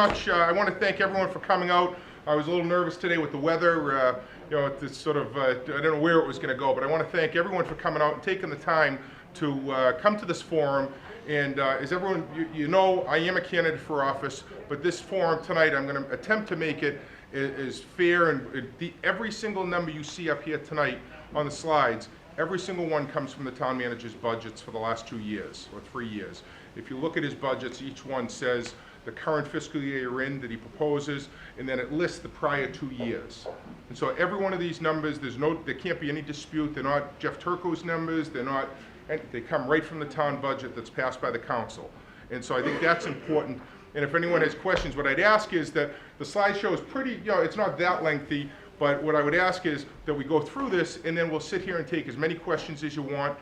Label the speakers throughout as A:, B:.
A: much. I want to thank everyone for coming out. I was a little nervous today with the weather. It's sort of, I don't know where it was going to go, but I want to thank everyone for coming out and taking the time to come to this forum. And as everyone, you know, I am a candidate for office, but this forum tonight, I'm going to attempt to make it as fair, and every single number you see up here tonight on the slides, every single one comes from the town manager's budgets for the last 2 years or 3 years. If you look at his budgets, each one says the current fiscal year you're in that he proposes, and then it lists the prior 2 years. And so every one of these numbers, there can't be any dispute. They're not Jeff Turco's numbers. They come right from the town budget that's passed by the council. And so I think that's important. And if anyone has questions, what I'd ask is that the slideshow is pretty, it's not that lengthy, but what I would ask is that we go through this, and then we'll sit here and take as many questions as you want.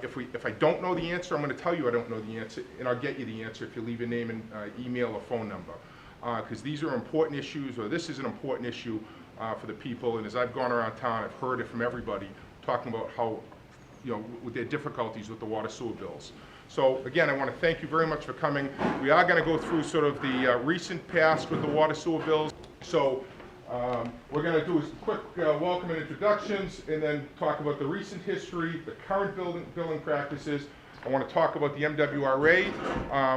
A: If I don't know the answer, I'm going to tell you I don't know the answer, and I'll get you the answer if you leave your name and email or phone number. Because these are important issues, or this is an important issue for the people. And as I've gone around town, I've heard it from everybody talking about how, with their difficulties with the water sewer bills. So again, I want to thank you very much for coming. We are going to go through sort of the recent past with the water sewer bills. So we're going to do a quick welcome and introductions, and then talk about the recent history, the current billing practices. I want to talk about the MWRA,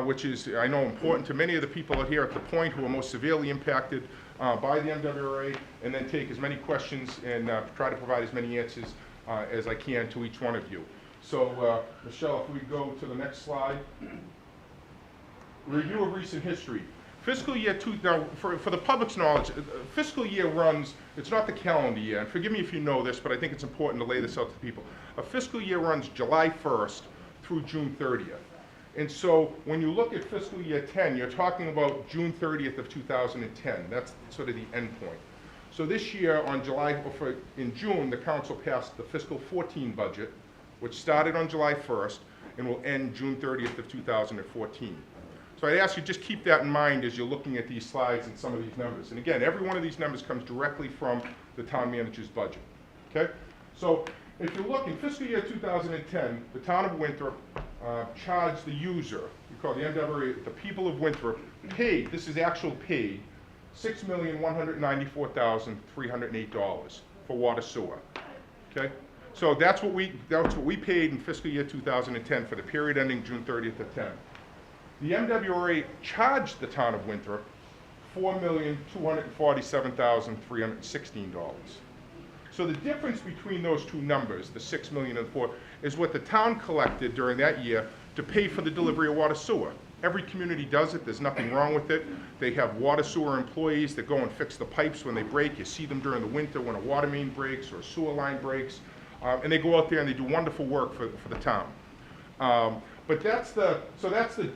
A: which is, I know, important to many of the people out here at the point who are most severely impacted by the MWRA, and then take as many questions and try to provide as many answers as I can to each one of you. So, Michelle, if we go to the next slide. Review of recent history. Fiscal year now, for the public's knowledge, fiscal year runs, it's not the calendar year, and forgive me if you know this, but I think it's important to lay this out to people. A fiscal year runs July 1st through June 30th. And so when you look at fiscal year 10, you're talking about June 30th of 2010. That's sort of the end point. So this year in June, the council passed the fiscal 14 budget, which started on July 1st and will end June 30th of 2014. So I'd ask you just keep that in mind as you're looking at these slides and some of these numbers. And again, every one of these numbers comes directly from the town manager's budget. Okay? So if you look in fiscal year 2010, the town of Winthrop charged the user, we call the MWRA, the people of Winthrop, paid, this is actual paid, $6,194,308 for water sewer. Okay? So that's what we paid in fiscal year 2010 for the period ending June 30th of 10. The MWRA charged the town of Winthrop $4,247,316. So the difference between those two numbers, the 6 million and 4, is what the town collected during that year to pay for the delivery of water sewer. Every community does it. There's nothing wrong with it. They have water sewer employees that go and fix the pipes when they break. You see them during the winter when a water main breaks or a sewer line breaks. And they go out there and they do wonderful work for the town. But that's the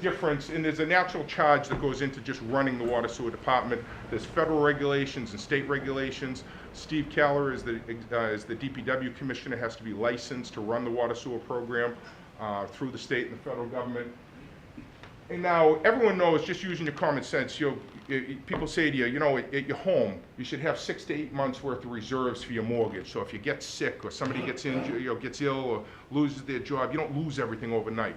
A: difference, and there's a natural charge that goes into just running the water sewer department. There's federal regulations and state regulations. Steve Keller is the DPW commissioner, has to be licensed to run the water sewer program through the state and the federal government. And now everyone knows, just using your common sense, people say to you, at your home, you should have 6 to 8 months worth of reserves for your mortgage. So if you get sick or somebody gets injured, gets ill or loses their job, you don't lose everything overnight.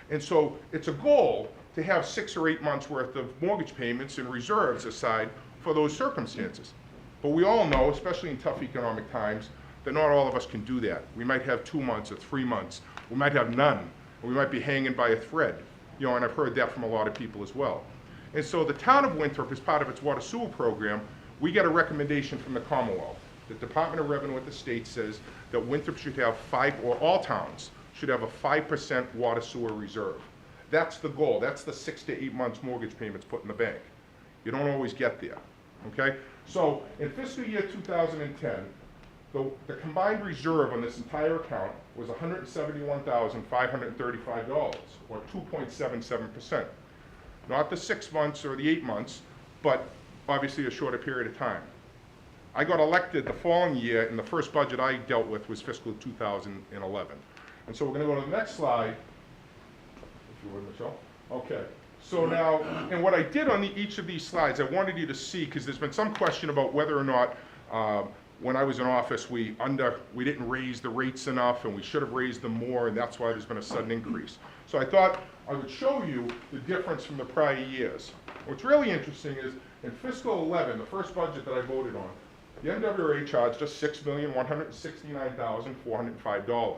A: And so it's a goal to have 6 or 8 months worth of mortgage payments and reserves aside for those circumstances. But we all know, especially in tough economic times, that not all of us can do that. We might have 2 months or 3 months. We might have none. Or we might be hanging by a thread. And I've heard that from a lot of people as well. And so the town of Winthrop, as part of its water sewer program, we get a recommendation from the Commonwealth. The Department of Revenue at the state says that Winthrop should have all towns should have a 5% water sewer reserve. That's the goal. That's the 6 to 8 months mortgage payments put in the bank. You don't always get there, okay? So in fiscal year 2010, the combined reserve on this entire account was $171,535, or 2.77%. Not the 6 months or the 8 months, but obviously a shorter period of time. I got elected the following year, and the first budget I dealt with was fiscal 2011. And so we're going to go to the next slide, if you would, Michelle. Okay. So now, and what I did on each of these slides, I wanted you to see, because there's been some question about whether or not when I was in office we didn't raise the rates enough, and we should have raised them more, and that's why there's been a sudden increase. So I thought I would show you the difference from the prior years. What's really interesting is in fiscal 11, the first budget that I voted on, the MWRA charged us $6,169,405.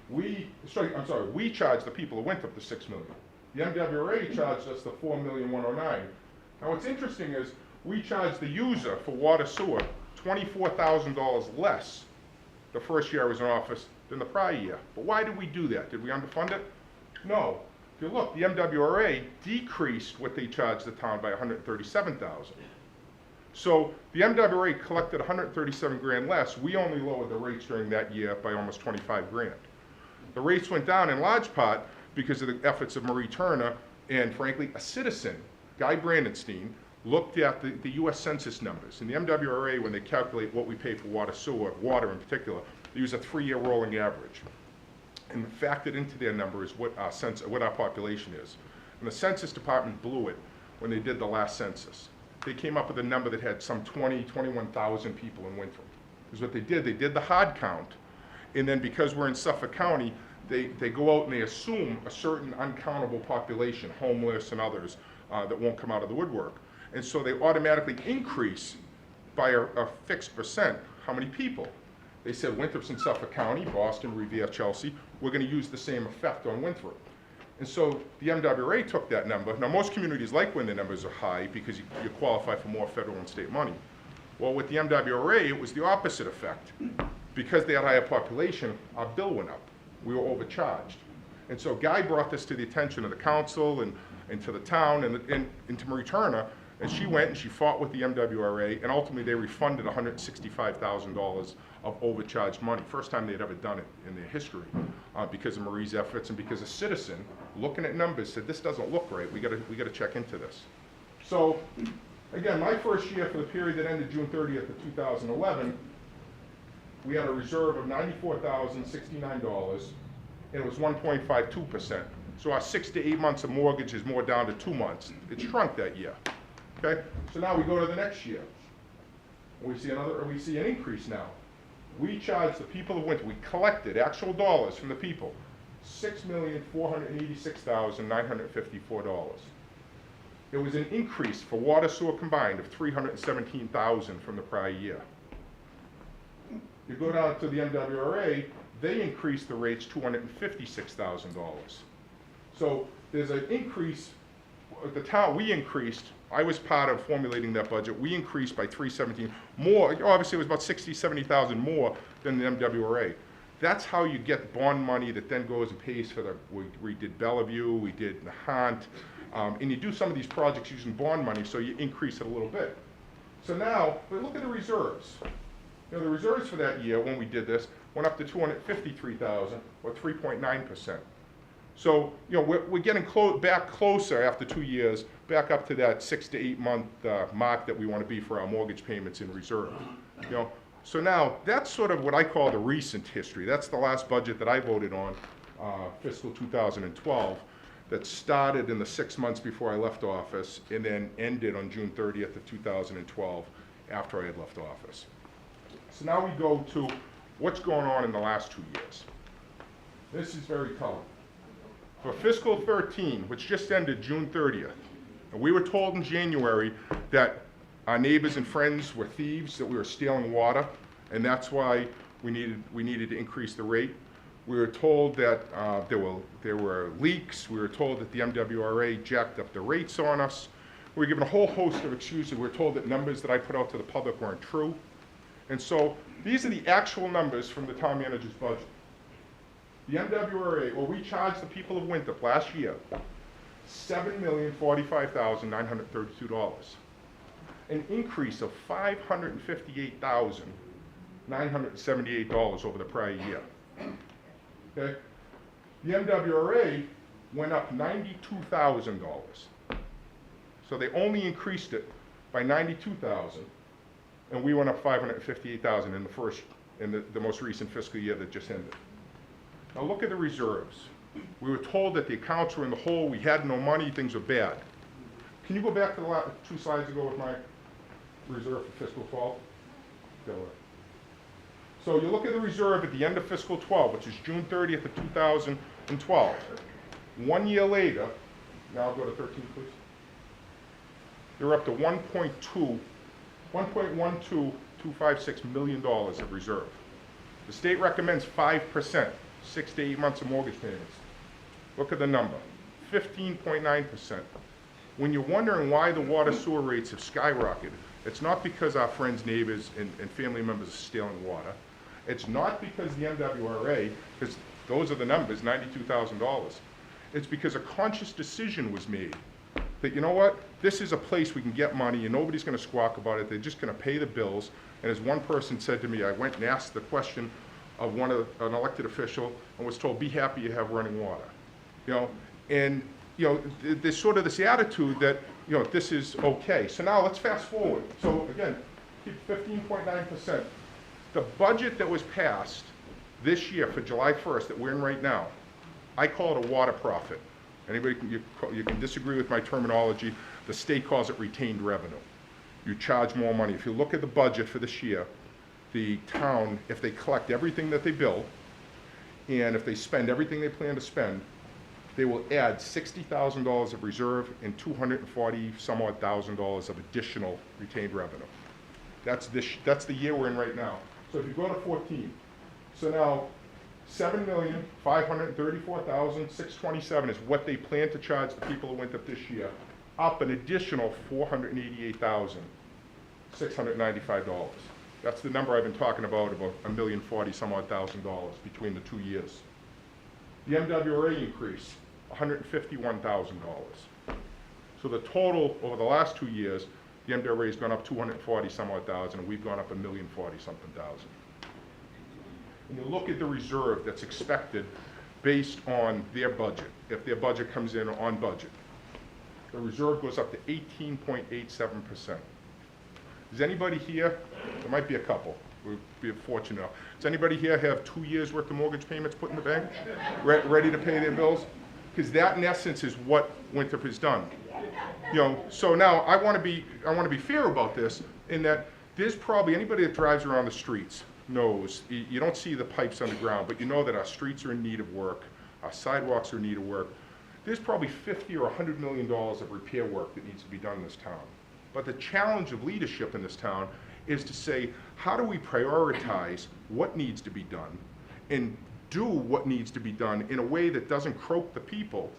A: We charged the people of Winthrop the $6 million. The MWRA charged us the $4,109,000. Now what's interesting is we charged the user for water sewer $24,000 less the first year I was in office than the prior year. But why did we do that? Did we underfund it? No. If you look, the MWRA decreased what they charged the town by $137,000. So the MWRA collected $137,000 less. We only lowered the rates during that year by almost $25,000. The rates went down in large part because of the efforts of Marie Turner and, frankly, a citizen, Guy Brandenstein, looked at the U.S. Census numbers. And the MWRA, when they calculate what we pay for water, sewer, water in particular, they use a 3-year rolling average. And factored into their number is what our population is. And the Census Department blew it when they did the last census. They came up with a number that had some 21,000 people in Winthrop. Because what they did the hard count, and then because we're in Suffolk County, they go out and they assume a certain uncountable population, homeless and others, that won't come out of the woodwork. And so they automatically increase by a fixed percent how many people. They said Winthrop's in Suffolk County, Boston, Revere, Chelsea, we're going to use the same effect on Winthrop. And so the MWRA took that number. Now most communities like when the numbers are high because you qualify for more federal and state money. Well, with the MWRA, it was the opposite effect. Because they had a higher population, our bill went up. We were overcharged. And so Guy brought this to the attention of the council and to the town and to Marie Turner, and she went and she fought with the MWRA, and ultimately they refunded $165,000 of overcharged money. First time they'd ever done it in their history, because of Marie's efforts and because a citizen, looking at numbers, said this doesn't look right. We got to check into this. So, again, my first year for the period that ended June 30th of 2011, we had a reserve of $94,069, and it was 1.52%. So our 6 to 8 months of mortgage is more down to 2 months. It shrunk that year. Okay? So now we go to the next year. We see an increase now. We charged the people of Winthrop, we collected actual dollars from the people, $6,486,954. It was an increase for water sewer combined of $317,000 from the prior year. You go down to the MWRA, they increased the rates $256,000. So there's an increase, the town, we increased, I was part of formulating that budget, we increased by $317 more, obviously it was about $70,000 more than the MWRA. That's how you get bond money that then goes and pays for we did Bellevue, we did Nahant, and you do some of these projects using bond money, so you increase it a little bit. So now, but look at the reserves. You know, the reserves for that year when we did this went up to $253,000, or 3.9%. So, you know, we're getting back closer after 2 years, back up to that 6 to 8 month mark that we want to be for our mortgage payments in reserve. You know, so now that's sort of what I call the recent history. That's the last budget that I voted on, fiscal 2012, that started in the 6 months before I left office and then ended on June 30th of 2012 after I had left office. So now we go to what's going on in the last 2 years. This is very colorful. For fiscal 13, which just ended June 30th, and we were told in January that our neighbors and friends were thieves, that we were stealing water, and that's why we needed to increase the rate. We were told that there were leaks. We were told that the MWRA jacked up the rates on us. We were given a whole host of excuses. We were told that numbers that I put out to the public weren't true. And so these are the actual numbers from the town manager's budget. The MWRA, well, we charged the people of Winthrop last year $7,045,932, an increase of $558,978 over the prior year. Okay? The MWRA went up $92,000. So they only increased it by $92,000, and we went up $558,000 in the most recent fiscal year that just ended. Now look at the reserves. We were told that the accounts were in the hole, we had no money, things were bad. Can you go back to the last 2 slides ago with my reserve for fiscal 12? Go ahead. So you look at the reserve at the end of fiscal 12, which is June 30th of 2012. 1 year later, now I'll go to 13, please. they're up to $1.12256 million of reserve. The state recommends 5%, 6 to 8 months of mortgage payments. Look at the number, 15.9%. When you're wondering why the water sewer rates have skyrocketed, it's not because our friends, neighbors, and family members are stealing water. It's not because the MWRA, because those are the numbers, $92,000. It's because a conscious decision was made that, you know what, this is a place we can get money and nobody's going to squawk about it. They're just going to pay the bills. And as one person said to me, I went and asked the question of an elected official and was told, be happy you have running water. You know, and you know, there's sort of this attitude that, you know, this is okay. So now let's fast forward. So again, keep 15.9%. The budget that was passed this year for July 1st that we're in right now, I call it a water profit. Anybody you can disagree with my terminology. The state calls it retained revenue. You charge more money. If you look at the budget for this year, the town, if they collect everything that they bill, and if they spend everything they plan to spend, they will add $60,000 of reserve and $240 some odd thousand of additional retained revenue. That's the year we're in right now. So if you go to 14, so now $7,534,627 is what they plan to charge the people of Winthrop this year, up an additional $488,695. That's the number I've been talking about $1,040,000 some odd thousand between the 2 years. The MWRA increase, $151,000. So the total over the last 2 years, the MWRA has gone up 240 some odd thousand, and we've gone up $1,040,000 something. And you look at the reserve that's expected based on their budget. If their budget comes in on budget, the reserve goes up to 18.87%. Does anybody here, there might be a couple, we'd be fortunate. Does anybody here have 2 years worth of mortgage payments put in the bank, ready to pay their bills? Because that in essence is what Winthrop has done. You know, so now I want to be fair about this in that there's probably anybody that drives around the streets knows, you don't see the pipes underground, but you know that our streets are in need of work, our sidewalks are in need of work. There's probably $50 or $100 million of repair work that needs to be done in this town. But the challenge of leadership in this town is to say, how do we prioritize what needs to be done and do what needs to be done in a way that doesn't croak the people?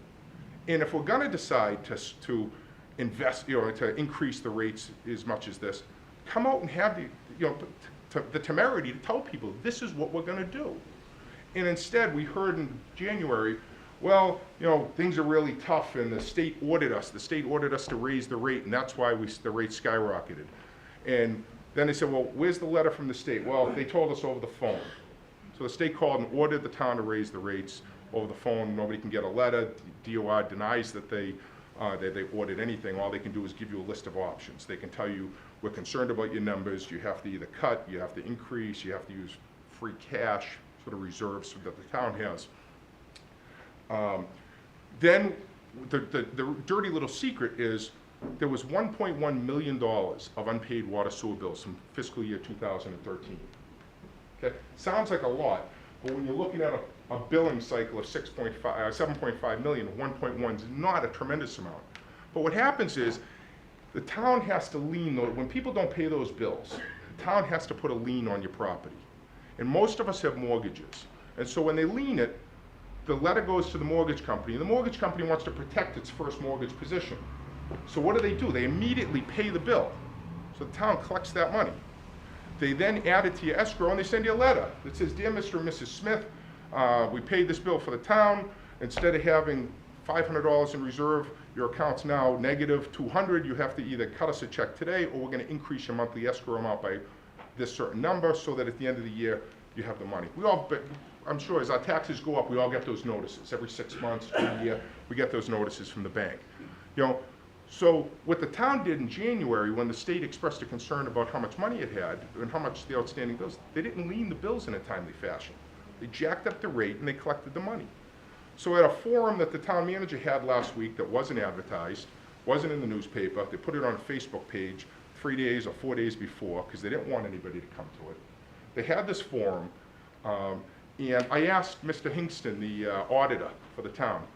A: And if we're going to decide to invest, you know, to increase the rates as much as this, come out and have the, you know, the temerity to tell people this is what we're going to do. And instead, we heard in January, well, you know, things are really tough, and the state ordered us. The state ordered us to raise the rate, and that's why the rate skyrocketed. And then they said, well, where's the letter from the state? Well, they told us over the phone. So the state called and ordered the town to raise the rates over the phone. Nobody can get a letter. DOR denies that they ordered anything. All they can do is give you a list of options. They can tell you, we're concerned about your numbers. You have to either cut, you have to increase, you have to use free cash, sort of reserves that the town has. Then the dirty little secret is there was $1.1 million of unpaid water sewer bills from fiscal year 2013. Okay, sounds like a lot, but when you're looking at a billing cycle of 7.5 million, 1.1 is not a tremendous amount. But what happens is the town has to lien those. When people don't pay those bills, the town has to put a lien on your property. And most of us have mortgages. And so when they lien it, the letter goes to the mortgage company, and the mortgage company wants to protect its first mortgage position. So what do? They immediately pay the bill. So the town collects that money. They then add it to your escrow, and they send you a letter that says, dear Mr. and Mrs. Smith, we paid this bill for the town. Instead of having $500 in reserve, your account's now negative $200. You have to either cut us a check today, or we're going to increase your monthly escrow amount by this certain number, so that at the end of the year, you have the money. I'm sure as our taxes go up, we all get those notices. Every 6 months, every year, we get those notices from the bank. You know, so what the town did in January, when the state expressed a concern about how much money it had and how much the outstanding bills, they didn't lien the bills in a timely fashion. They jacked up the rate and they collected the money. So at a forum that the town manager had last week that wasn't advertised, wasn't in the newspaper, they put it on a Facebook page 3 days or 4 days before because they didn't want anybody to come to it. They had this forum, and I asked Mr. Hingston, the auditor for the town,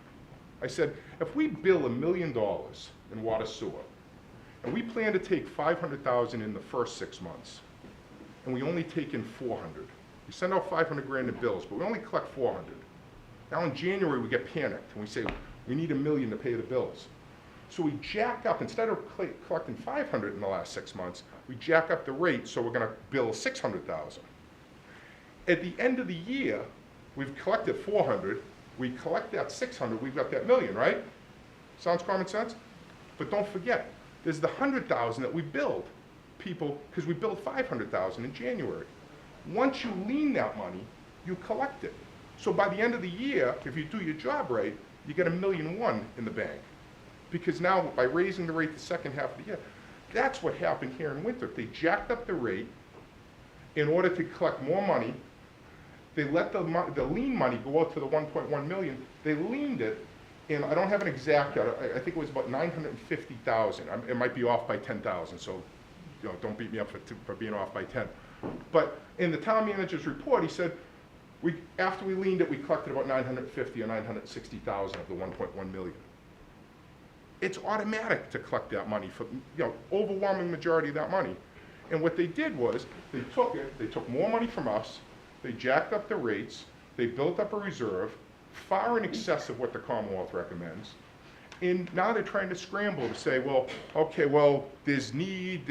A: I said, if we bill $1 million in water sewer, And we plan to take 500,000 in the first 6 months, and we only take in 400. We send out 500 grand in bills, but we only collect 400. Now in January, we get panicked, and we say, we need $1 million to pay the bills. So we jack up, instead of collecting 500 in the last 6 months, we jack up the rate, so we're gonna bill 600,000. At the end of the year, we've collected 400, we collect that 600, we've got that $1 million, right? Sounds common sense? But don't forget, there's the 100,000 that we billed people, because we billed 500,000 in January. Once you lien that money, you collect it. So by the end of the year, if you do your job right, you get $1.1 million in the bank. Because now, by raising the rate the second half of the year, that's what happened here in Winthrop. They jacked up the rate in order to collect more money. They let the lien money go out to the 1.1 million. They liened it, and I don't have an exact, I think it was about 950,000. It might be off by 10,000, so don't beat me up for being off by 10. But in the town manager's report, he said, after we liened it, we collected about 950 or 960,000 of the 1.1 million. It's automatic to collect that money for, overwhelming majority of that money. And what they did was, they took more money from us, they jacked up the rates, they built up a reserve, far in excess of what the Commonwealth recommends. And now they're trying to scramble to say, well, okay, well, there's need,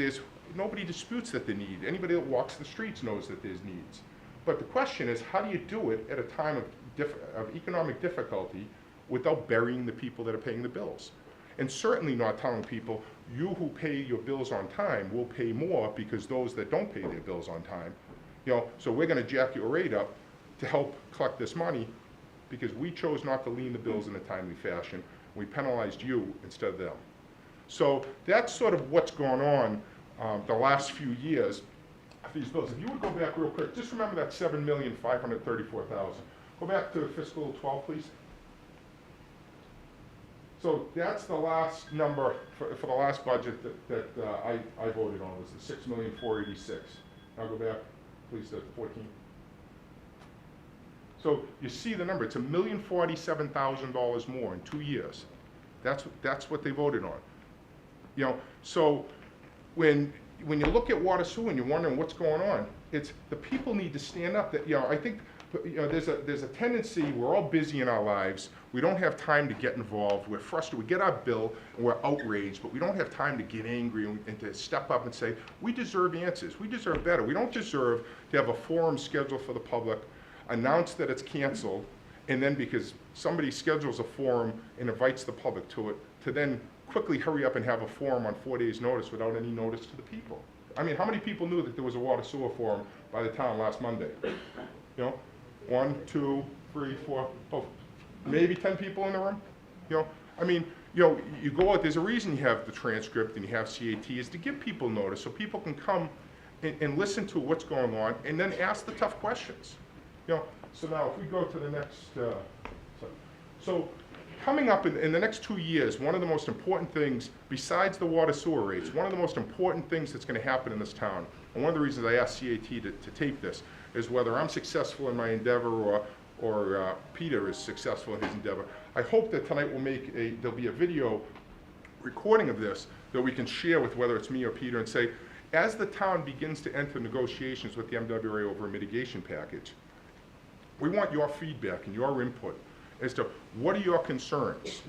A: nobody disputes that there's need. Anybody that walks the streets knows that there's needs. But the question is, how do you do it at a time of economic difficulty without burying the people that are paying the bills? And certainly not telling people, you who pay your bills on time will pay more because those that don't pay their bills on time, so we're gonna jack your rate up to help collect this money because we chose not to lien the bills in a timely fashion. We penalized you instead of them. So that's sort of what's gone on the last few years of these bills. If you would go back real quick, just remember that 7,534,000. Go back to fiscal 12, please. So that's the last number for the last budget that I voted on, was the 6,486,000. Now go back, please, to 14. So you see the number, it's $1,047,000 more in 2 years. That's what they voted on. So when you look at water sewer and you're wondering what's going on, it's the people need to stand up. That I think there's a tendency, we're all busy in our lives, we don't have time to get involved, we're frustrated, we get our bill and we're outraged, but we don't have time to get angry and to step up and say, we deserve answers, we deserve better. We don't deserve to have a forum scheduled for the public, announce that it's canceled, and then because somebody schedules a forum and invites the public to it, to then quickly hurry up and have a forum on 4 days' notice without any notice to the people. I mean, how many people knew that there was a water sewer forum by the town last Monday? 1, 2, 3, 4, maybe 10 people in the room. I mean, you go out. There's a reason you have the transcript and you have CAT, is to give people notice so people can come and listen to what's going on and then ask the tough questions. So now if we go to the next, so coming up in the next 2 years, one of the most important things, besides the water sewer rates, one of the most important things that's going to happen in this town, and one of the reasons I asked CAT to tape this, is whether I'm successful in my endeavor or Peter is successful in his endeavor. I hope that tonight there'll be a video recording of this that we can share with whether it's me or Peter and say, as the town begins to enter negotiations with the MWA over a mitigation package, we want your feedback and your input as to what are your concerns?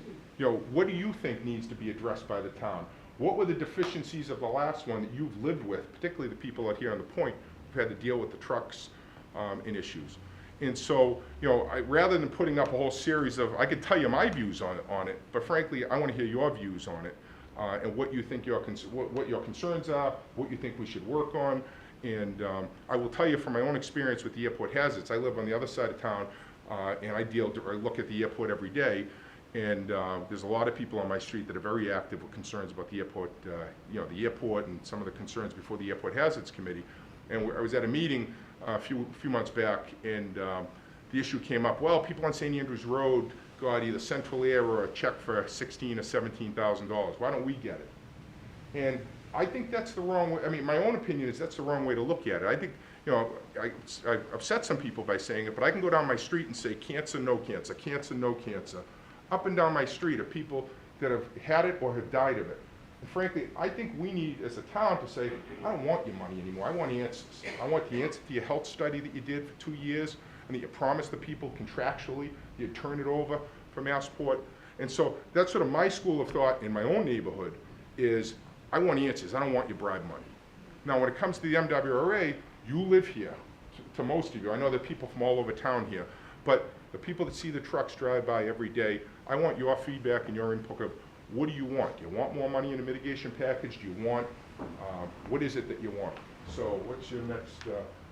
A: What do you think needs to be addressed by the town? What were the deficiencies of the last one that you've lived with, particularly the people out here on the point who've had to deal with the trucks and issues? And so, rather than putting up a whole series of, I could tell you my views on it, but frankly, I want to hear your views on it and what you think what your concerns are, what you think we should work on. And I will tell you from my own experience with the airport hazards, I live on the other side of town, and I look at the airport every day, and there's a lot of people on my street that are very active with concerns about the airport, the airport and some of the concerns before the Airport Hazards Committee. And I was at a meeting a few months back, and the issue came up, well, people on St. Andrews Road got either Central Air or a check for $16,000 or $17,000. Why don't we get it? And I think that's the wrong way. I mean, my own opinion is that's the wrong way to look at it. I think, I've upset some people by saying it, but I can go down my street and say cancer, no cancer, cancer, no cancer. Up and down my street are people that have had it or have died of it. And frankly, I think we need, as a town, to say, I don't want your money anymore. I want answers. I want the answer to your health study that you did for 2 years and that you promised the people contractually you'd turn it over for Massport. And so that's sort of my school of thought in my own neighborhood is, I want answers. I don't want your bribe money. Now, when it comes to the MWRA, you live here, to most of you. I know there are people from all over town here, but the people that see the trucks drive by every day, I want your feedback and your input of, what do you want? Do you want more money in the mitigation package? Do you want, what is it that you want? So what's your next,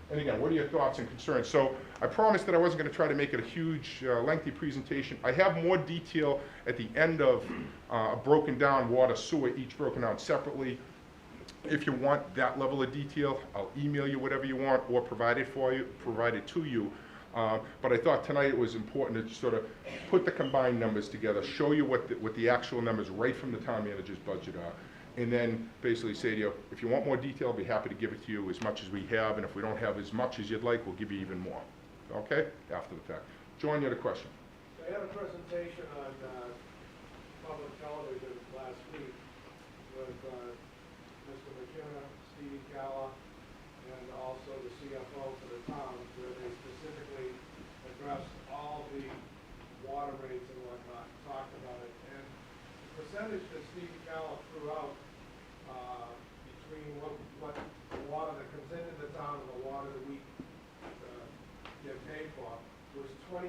A: and again, what are your thoughts and concerns? So I promised that I wasn't going to try to make it a huge, lengthy presentation. I have more detail at the end of broken down water, sewer, each broken down separately. If you want that level of detail, I'll email you whatever you want or provide it to you. But I thought tonight it was important to sort of put the combined numbers together, show you what the actual numbers right from the town manager's budget are, and then basically say to you, if you want more detail, I'll be happy to give it to you as much as we have, and if we don't have as much as you'd like, we'll give you even more. Okay? After the fact. John, you had a question?
B: I had a presentation on public television last week with Mr. McKenna, Steve Gala, and also the CFO for the town, where they specifically addressed all the water rates and whatnot, talked about it. And the percentage that Steve Gala threw out between what the water that comes into the town and the water that we get paid for was 23%.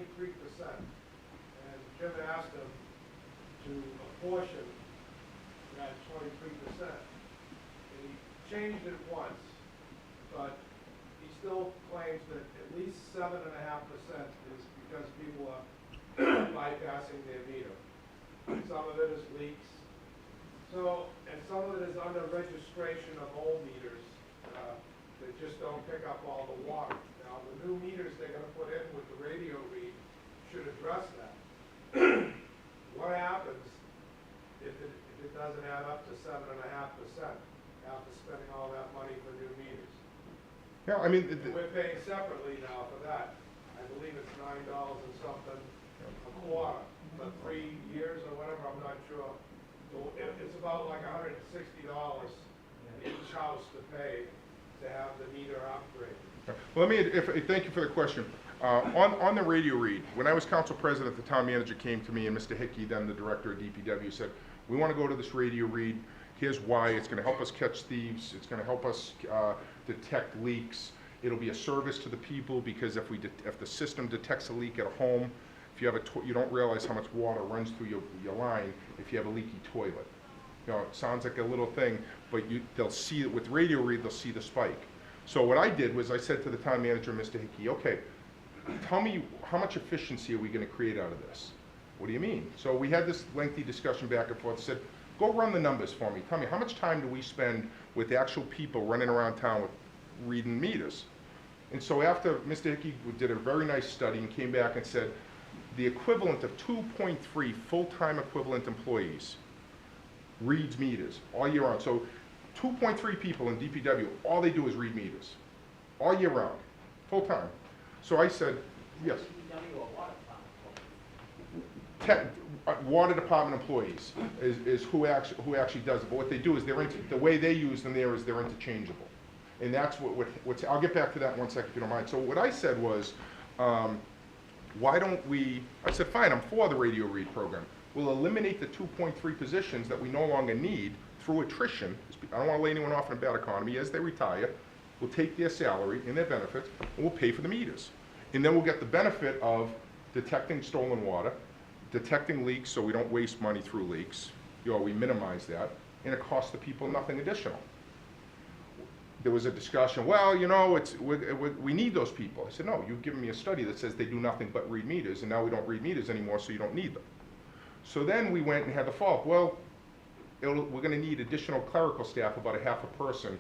B: And Jim asked him to apportion that 23%. And he changed it once, but he still claims that at least 7.5% is because people are bypassing their meter. Some of it is leaks. So, and some of it is under registration of old meters that just don't pick up all the water. Now, the new meters they're going to put in with the radio read should address that. What happens if it doesn't add up to 7.5% after spending all that money for new meters?
A: Yeah, I mean,
B: we're paying separately now for that. I believe it's $9 and something a quarter for 3 years or whatever. I'm not sure. So it's about like $160 in each house to pay to have the meter upgraded.
A: well, thank you for the question. On the radio read, when I was council president, the town manager came to me, and Mr. Hickey, then the director of DPW, said, we want to go to this radio read. Here's why. It's going to help us catch thieves. It's going to help us detect leaks. It'll be a service to the people, because if the system detects a leak at a home, if you have you don't realize how much water runs through your line if you have a leaky toilet. You know, it sounds like a little thing, but they'll see it with radio read. They'll see the spike. So what I did was I said to the town manager, Mr. Hickey, okay, tell me how much efficiency are we going to create out of this? What do you mean? So we had this lengthy discussion back and forth. I said, go run the numbers for me. Tell me, how much time do we spend with actual people running around town with reading meters? And so after Mr. Hickey did a very nice study and came back and said, the equivalent of 2.3 full-time equivalent employees reads meters all year round. So 2.3 people in DPW, all they do is read meters all year round, full-time. So I said, yes. Water department employees is who actually does it. But what they do is the way they use them there is they're interchangeable. And that's what's, I'll get back to that in 1 second if you don't mind. So what I said was, why don't we, I said, fine, I'm for the radio read program. We'll eliminate the 2.3 positions that we no longer need through attrition. I don't want to lay anyone off in a bad economy. As they retire, we'll take their salary and their benefits, and we'll pay for the meters. And then we'll get the benefit of detecting stolen water, detecting leaks so we don't waste money through leaks. We minimize that, and it costs the people nothing additional. There was a discussion, well, you know, we need those people. I said, no, you've given me a study that says they do nothing but read meters, and now we don't read meters anymore, so you don't need them. So then we went and had the follow-up. Well, we're going to need additional clerical staff, about a half a person,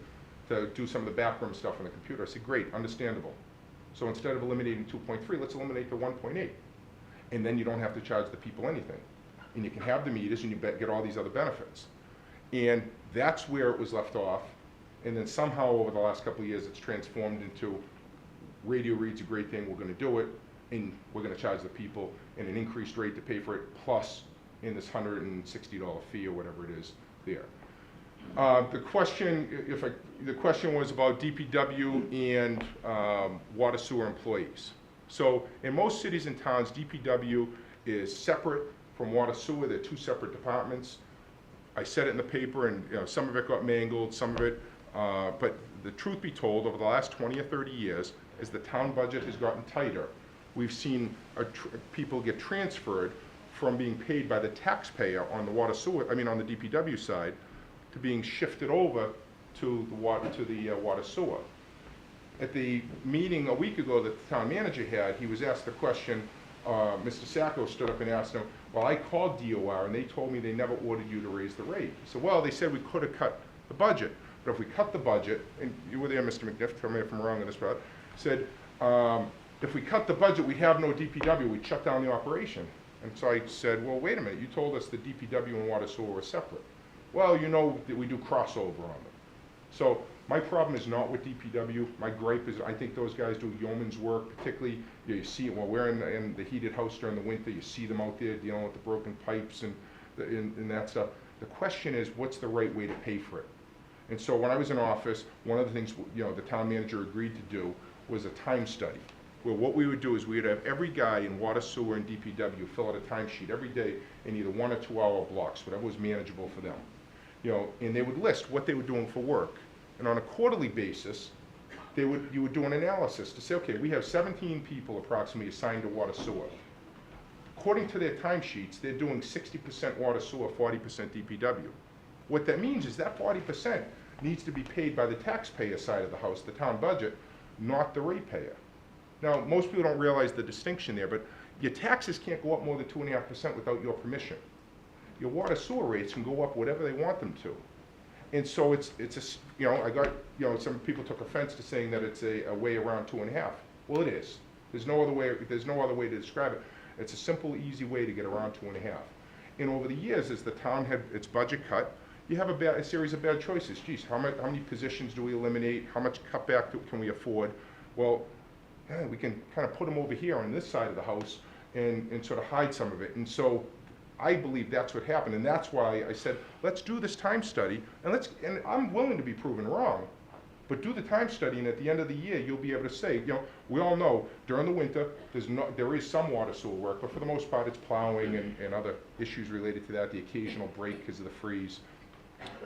A: to do some of the backroom stuff on the computer. I said, great, understandable. So instead of eliminating 2.3, let's eliminate the 1.8. And then you don't have to charge the people anything. And you can have the meters, and you get all these other benefits. And that's where it was left off. And then somehow over the last couple of years, it's transformed into radio read's a great thing, we're going to do it, and we're going to charge the people in an increased rate to pay for it, plus in this $160 fee or whatever it is there. The question, the question was about DPW and water sewer employees. So in most cities and towns, DPW is separate from water sewer. They're two separate departments. I said it in the paper, and some of it got mangled, some of it, but the truth be told, over the last 20 or 30 years, as the town budget has gotten tighter, we've seen people get transferred from being paid by the taxpayer on the water sewer, on the DPW side, to being shifted over to the water sewer. At the meeting a week ago that the town manager had, he was asked the question, Mr. Sacco stood up and asked him, well, I called DOR and they told me they never ordered you to raise the rate. So, well, they said we could have cut the budget, but if we cut the budget, and you were there, Mr. McNiff, tell me if I'm wrong on this part, said, if we cut the budget, we'd have no DPW, we'd shut down the operation. And so I said, well, wait a minute, you told us the DPW and water sewer were separate. Well, you know that we do crossover on them. So my problem is not with DPW. My gripe is I think those guys do yeoman's work, particularly you see it when we're in the heated house during the winter, you see them out there dealing with the broken pipes and that stuff. The question is, what's the right way to pay for it? And so when I was in office, one of the things the town manager agreed to do was a time study, where what we would do is we would have every guy in water, sewer, and DPW fill out a timesheet every day in either 1 or 2 hour blocks, whatever was manageable for them. And they would list what they were doing for work. And on a quarterly basis, you would do an analysis to say, okay, we have 17 people approximately assigned to water sewer. According to their timesheets, they're doing 60% water sewer, 40% DPW. What that means is that 40% needs to be paid by the taxpayer side of the house, the town budget, not the ratepayer. Now, most people don't realize the distinction there, but your taxes can't go up more than 2.5% without your permission. Your water sewer rates can go up whatever they want them to. And so I got, some people took offense to saying that it's a way around 2.5. Well, it is. There's no other way to describe it. It's a simple, easy way to get around 2.5. And over the years, as the town had its budget cut, you have a series of bad choices. Geez, how many positions do we eliminate? How much cutback can we afford? Well, we can kind of put them over here on this side of the house and sort of hide some of it. And so I believe that's what happened, and that's why I said, let's do this time study, and I'm willing to be proven wrong, but do the time study, and at the end of the year, you'll be able to say, we all know during the winter, there is some water sewer work, but for the most part, it's plowing and other issues related to that, the occasional break because of the freeze.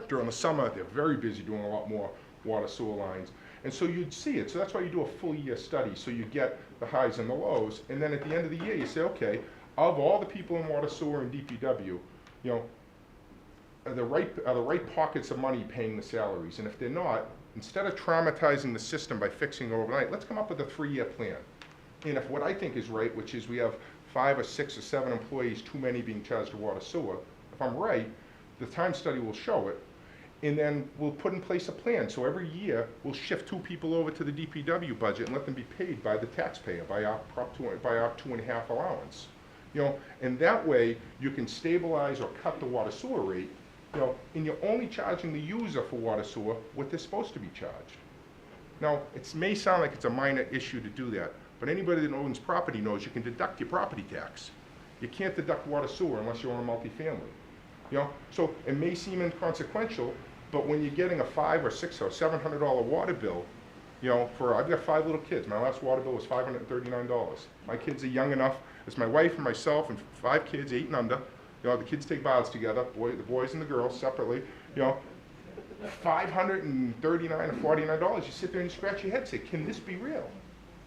A: During the summer, they're very busy doing a lot more water sewer lines. And so you'd see it. So that's why you do a full year study. So you get the highs and the lows. And then at the end of the year, you say, okay, of all the people in water sewer and DPW, are the right pockets of money paying the salaries? And if they're not, instead of traumatizing the system by fixing overnight, let's come up with a 3-year plan. And if what I think is right, which is we have 5 or 6 or 7 employees too many being charged to water sewer, if I'm right, the time study will show it. And then we'll put in place a plan. So every year, we'll shift 2 people over to the DPW budget and let them be paid by the taxpayer, by our 2.5 allowance. And that way, you can stabilize or cut the water sewer rate, and you're only charging the user for water sewer what they're supposed to be charged. Now, it may sound like it's a minor issue to do that, but anybody that owns property knows you can deduct your property tax. You can't deduct water sewer unless you own a multifamily. So it may seem inconsequential, but when you're getting a $500 or $600 or $700 water bill, I've got 5 little kids. My last water bill was $539. My kids are young enough. It's my wife and myself and 5 kids, 8 and under. The kids take baths together, the boys and the girls separately. $539 or $49. You sit there and you scratch your head and say, can this be real?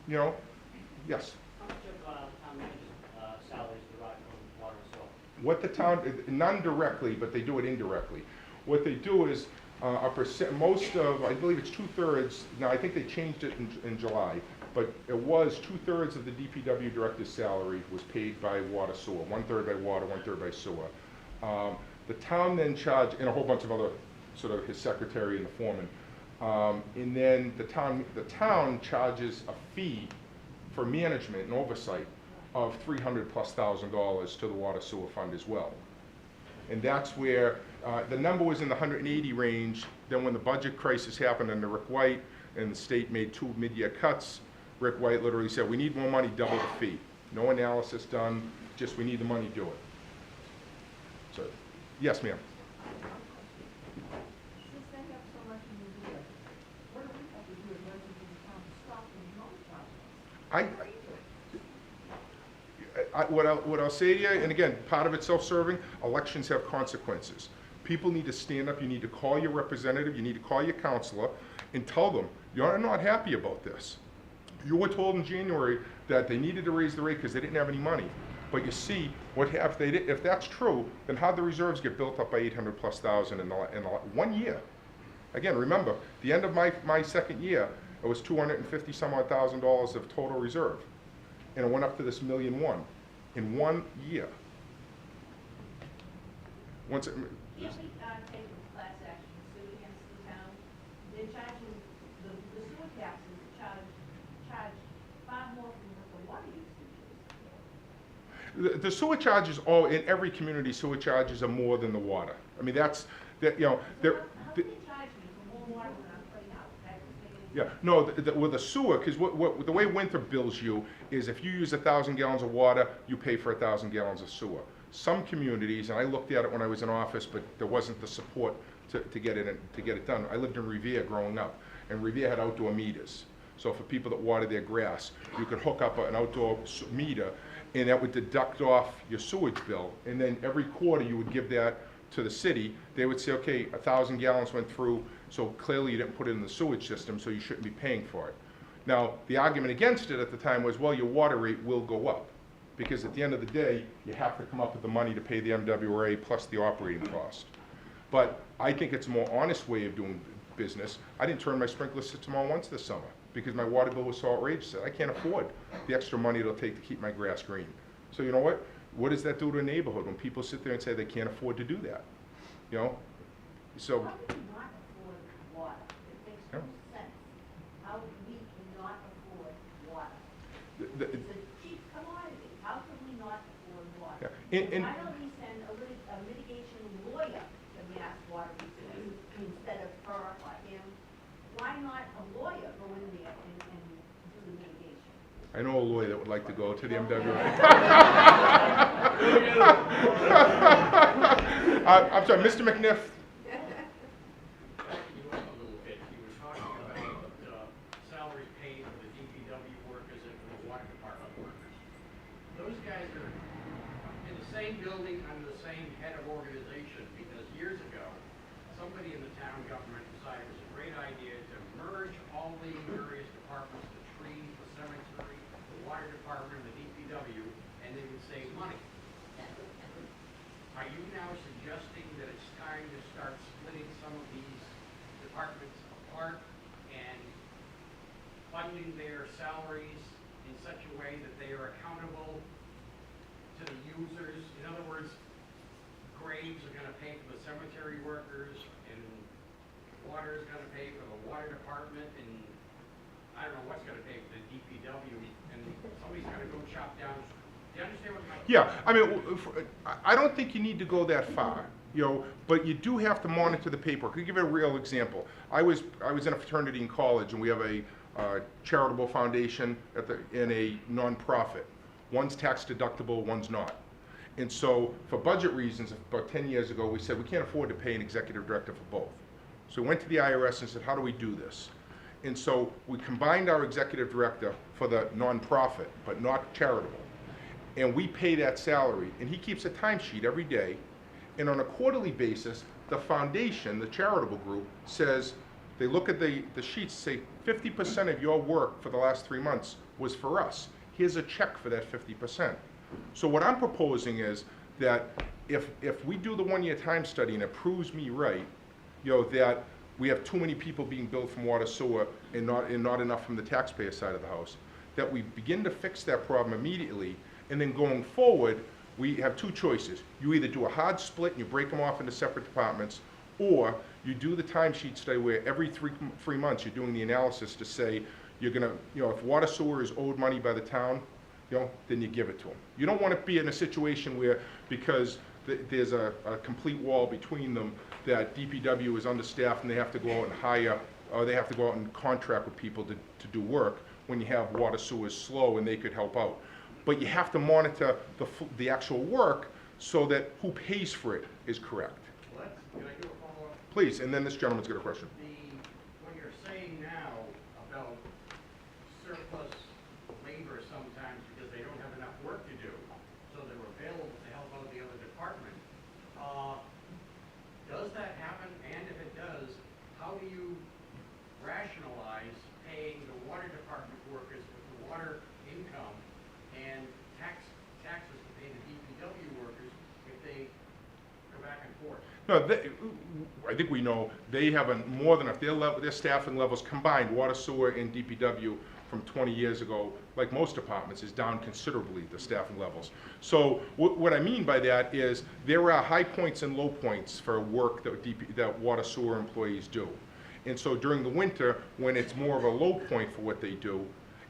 A: Yes.
C: How much of town manager's salaries derive from water and sewer?
A: What the town, none directly, but they do it indirectly. What they do is I believe it's 2/3. Now I think they changed it in July, but it was 2/3 of the DPW director's salary was paid by water sewer, 1/3 by water, 1/3 by sewer. The town then charged, and a whole bunch of other, sort of his secretary and the foreman, and then the town charges a fee for management and oversight of $300,000+ to the water sewer fund as well. And that's where the number was in the 180 range. Then when the budget crisis happened under Rick White and the state made 2 mid-year cuts, Rick White literally said, we need more money, double the fee. No analysis done, just we need the money, do it. So, yes, ma'am. what I'll say to you, and again, part of it's self-serving, elections have consequences. People need to stand up, you need to call your representative, you need to call your counselor, and tell them, you're not happy about this. You were told in January that they needed to raise the rate because they didn't have any money. But you see, if that's true, then how'd the reserves get built up by 800 plus thousand in 1 year? Again, remember, the end of my second year, it was 250 some odd thousand dollars of total reserve. And it went up to this $1.1 million in 1 year. Once it,
D: Can't we take a class action suit against the town? They're charging, the sewer taxes charge far more than what the water usage is.
A: the sewer charges, in every community, sewer charges are more than the water. I mean, you know, they're,
D: How can they charge me for more water than I'm putting out? That doesn't make any
A: yeah, no, with a sewer, because the way Winthrop bills you is if you use 1,000 gallons of water, you pay for 1,000 gallons of sewer. Some communities, and I looked at it when I was in office, but there wasn't the support to get it done. I lived in Revere growing up, and Revere had outdoor meters. So for people that water their grass, you could hook up an outdoor meter, and that would deduct off your sewage bill. And then every quarter you would give that to the city. They would say, okay, 1,000 gallons went through, so clearly you didn't put it in the sewage system, so you shouldn't be paying for it. Now, the argument against it at the time was, well, your water rate will go up, because at the end of the day, you have to come up with the money to pay the MWRA plus the operating cost. But I think it's a more honest way of doing business. I didn't turn my sprinkler system on once this summer, because my water bill was so outrageous. I can't afford the extra money it'll take to keep my grass green. So you know what? What does that do to a neighborhood when people sit there and say they can't afford to do that? You know? So,
D: How can we not afford water? It makes no sense. How we cannot afford water?
A: the-
D: It's a cheap commodity. How can we not afford water?
A: Yeah, and-
D: Why don't we send a mitigation lawyer to Mass Water Resources instead of her or him? Why not a lawyer go in there and do the mitigation?
A: I know a lawyer that would like to go to the MWRA. I'm sorry, Mr. McNiff.
C: You up a little bit. You were talking about salaries paid for the DPW workers and for the water department workers. Those guys are in the same building under the same head of organization, because years ago, somebody in the town government decided it was a great idea to merge all the various departments, the trees, the cemetery, the water department, the DPW, and they would save money. Are you now suggesting that it's time to start splitting some of these departments apart and funding their salaries in such a way that they are accountable to the users? In other words, graves are gonna pay for the cemetery workers, and water is gonna pay for the water department, and I don't know what's gonna pay for the DPW, and somebody's gonna go chop down. Do you understand what my?
A: Yeah, I mean, I don't think you need to go that far, you know, but you do have to monitor the paperwork. I'll give you a real example. I was in a fraternity in college, and we have a charitable foundation in a nonprofit. One's tax deductible, one's not. And so, for budget reasons, about 10 years ago, we said we can't afford to pay an executive director for both. So we went to the IRS and said, how do we do this? And so we combined our executive director for the nonprofit, but not charitable. And we pay that salary, and he keeps a timesheet every day. And on a quarterly basis, the foundation, the charitable group, says, they look at the sheets, say 50% of your work for the last 3 months was for us. Here's a check for that 50%. So what I'm proposing is that if we do the 1-year time study and it proves me right, you know, that we have too many people being billed from water sewer and not enough from the taxpayer side of the house, that we begin to fix that problem immediately. And then going forward, we have two choices. You either do a hard split and you break them off into separate departments, or you do the timesheet study where every three months you're doing the analysis to say, you're gonna, you know, if water sewer is owed money by the town, you know, then you give it to them. You don't want to be in a situation where, because there's a complete wall between them, that DPW is understaffed and they have to go out and hire, or they have to go out and contract with people to do work, when you have water sewer slow and they could help out. But you have to monitor the actual work so that who pays for it is correct.
C: Well, can I do a follow-up?
A: Please, and then this gentleman's got a question.
C: What you're saying now about surplus labor sometimes because they don't have enough work to do,
A: No, I think we know they have more than enough. Their staffing levels combined, water, sewer, and DPW from 20 years ago, like most departments, is down considerably, the staffing levels. So what I mean by that is there are high points and low points for work that water, sewer employees do. And so during the winter, when it's more of a low point for what they do,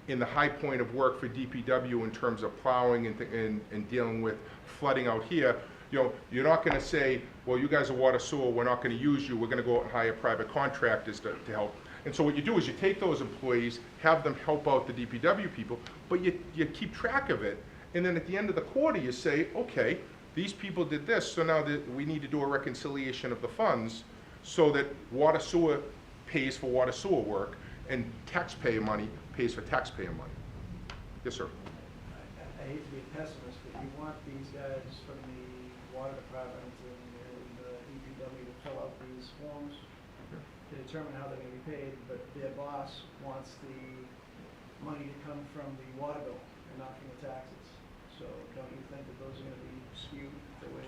A: in the high point of work for DPW in terms of plowing and dealing with flooding out here, you know, you're not going to say, well, you guys are water sewer, we're not going to use you, we're going to go out and hire private contractors to help. And so what you do is you take those employees, have them help out the DPW people, but you keep track of it, and then at the end of the quarter you say, okay, these people did this, so now we need to do a reconciliation of the funds so that water sewer pays for water sewer work and taxpayer money pays for taxpayer money. Yes, sir.
E: I hate to be a pessimist, but you want these guys from the water department and the DPW to fill out these forms to determine how they're gonna be paid, but their boss wants the money to come from the water bill and not from the taxes. So don't you think that those are gonna be skewed the way?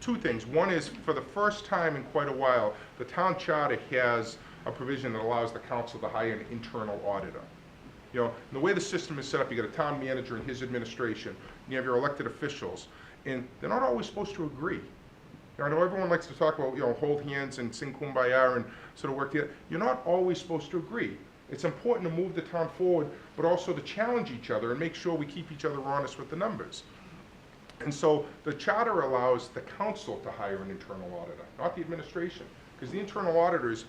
A: Two things. One is, for the first time in quite a while, the town charter has a provision that allows the council to hire an internal auditor. You know, the way the system is set up, you got a town manager and his administration, you have your elected officials, and they're not always supposed to agree. You know, I know everyone likes to talk about, you know, hold hands and sing kumbaya and sort of work together. You're not always supposed to agree. It's important to move the town forward, but also to challenge each other and make sure we keep each other honest with the numbers. And so the charter allows the council to hire an internal auditor, not the administration, because the internal auditor is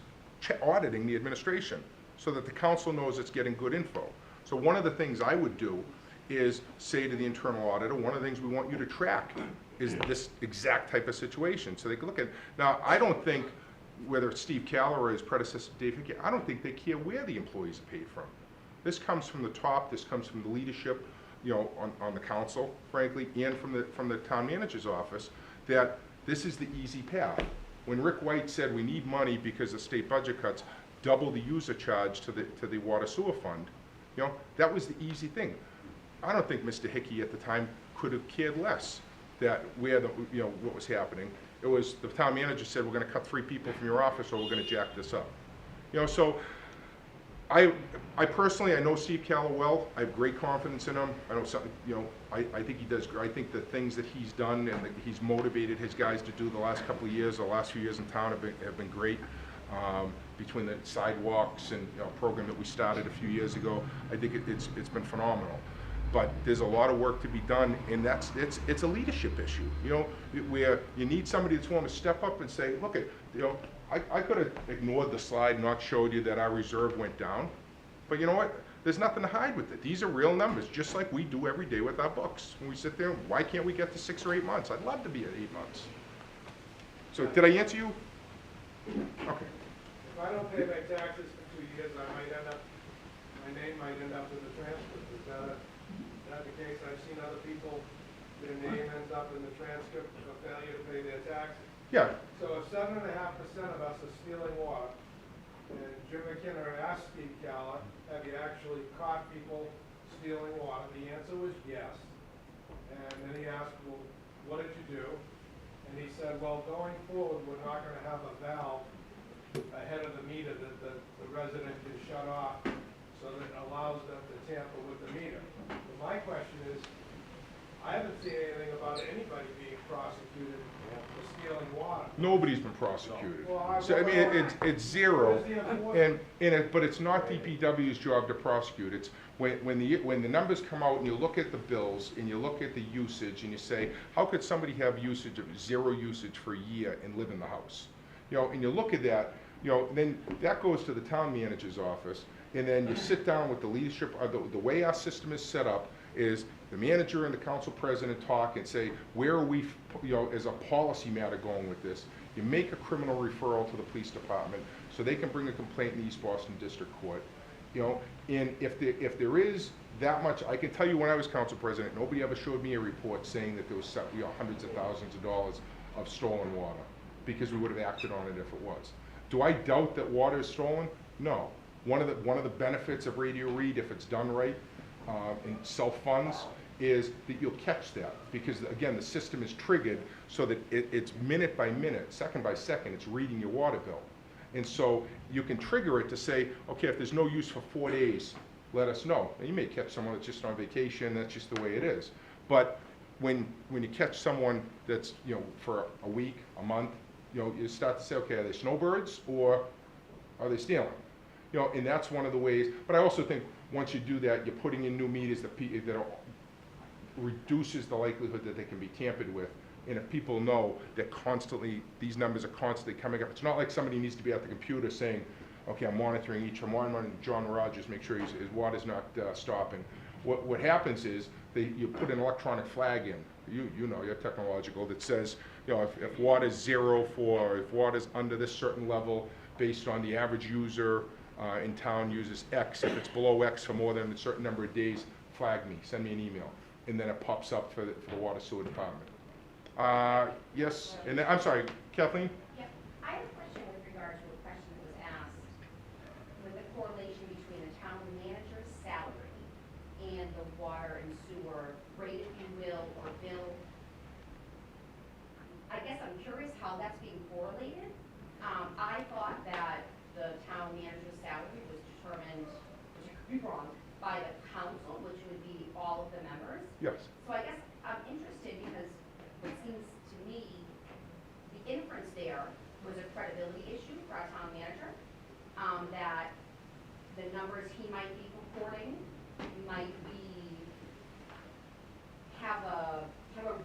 A: auditing the administration so that the council knows it's getting good info. So one of the things I would do is say to the internal auditor, one of the things we want you to track is this exact type of situation. So they can look at, now I don't think, whether it's Steve Caller or his predecessor Dave Hickey, I don't think they care where the employees are paid from. This comes from the top, this comes from the leadership, you know, on the council, frankly, and from the town manager's office, that this is the easy path. When Rick White said we need money because of state budget cuts, double the user charge to the water sewer fund, you know, that was the easy thing. I don't think Mr. Hickey at the time could have cared less that what was happening. It was the town manager said, we're going to cut 3 people from your office or we're going to jack this up. You know, so I personally, I know Steve Caller well. I have great confidence in him. I know some, you know, I think he does. I think the things that he's done and that he's motivated his guys to do the last couple of years, the last few years in town have been great. Between the sidewalks and, you know, program that we started a few years ago, I think it's been phenomenal. But there's a lot of work to be done, and it's a leadership issue. You know, where you need somebody that's willing to step up and say, look, you know, I could have ignored the slide and not showed you that our reserve went down, but you know what? There's nothing to hide with it. These are real numbers, just like we do every day with our books. When we sit there, why can't we get to 6 or 8 months? I'd love to be at 8 months. So did I answer you? Okay.
B: If I don't pay my taxes for 2 years, my name might end up in the transcript. Is that the case? I've seen other people, their name ends up in the transcript for failure to pay their taxes.
A: Yeah.
B: So if 7.5% of us are stealing water, and Jim McKinnon asked Steve Caller, have you actually caught people stealing water? The answer was yes. And then he asked, well, what did you do? And he said, well, going forward, we're not going to have a valve ahead of the meter that the resident can shut off so that it allows them to tamper with the meter. But my question is, I haven't seen anything about anybody being prosecuted for stealing water.
A: Nobody's been prosecuted.
B: Well,
A: So I mean, it's zero,
B: Where's the enforcement?
A: but it's not DPW's job to prosecute. It's when the numbers come out and you look at the bills and you look at the usage and you say, how could somebody have usage of 0 usage for a year and live in the house? You know, and you look at that, you know, then that goes to the town manager's office, and then you sit down with the leadership. The way our system is set up is the manager and the council president talk and say, where are we, you know, as a policy matter going with this? You make a criminal referral to the police department so they can bring a complaint in the East Boston District Court. You know, and if there is that much, I can tell you when I was council president, nobody ever showed me a report saying that there was, you know, hundreds of thousands of dollars of stolen water, because we would have acted on it if it was. Do I doubt that water is stolen? No. One of the benefits of Radio Read, if it's done right and self-funds, is that you'll catch that, because again, the system is triggered so that it's minute by minute, second by second, it's reading your water bill. And so you can trigger it to say, okay, if there's no use for 4 days, let us know. And you may catch someone that's just on vacation, that's just the way it is. But when you catch someone that's, for a week, a month, you start to say, okay, are they snowbirds or are they stealing? And that's one of the ways. But I also think once you do that, you're putting in new meters that reduces the likelihood that they can be tampered with. And if people know that constantly, these numbers are constantly coming up, it's not like somebody needs to be at the computer saying, okay, I'm monitoring John Rogers, make sure his water's not stopping. What happens is you put an electronic flag in, you're technological, that says, if water's 0 or if water's under this certain level, based on the average user in town uses X, if it's below X for more than a certain number of days, flag me, send me an email. And then it pops up for the water sewer department. Yes, and then, I'm sorry, Kathleen?
F: Yep. I have a question with regard to a question that was asked with the correlation between the town manager's salary and the water and sewer rate, if you will, or bill. I guess I'm curious how that's being correlated. I thought that the town manager's salary was determined, which I could be wrong, by the council, which would be all of the members.
A: Yes.
F: So I guess I'm interested because it seems to me the inference there was a credibility issue for our town manager, that the numbers he might be reporting might have a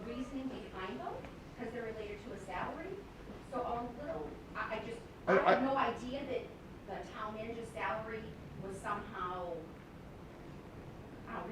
F: reasoning behind them because they're related to a salary. So I'm a little, I have no idea that the town manager's salary was somehow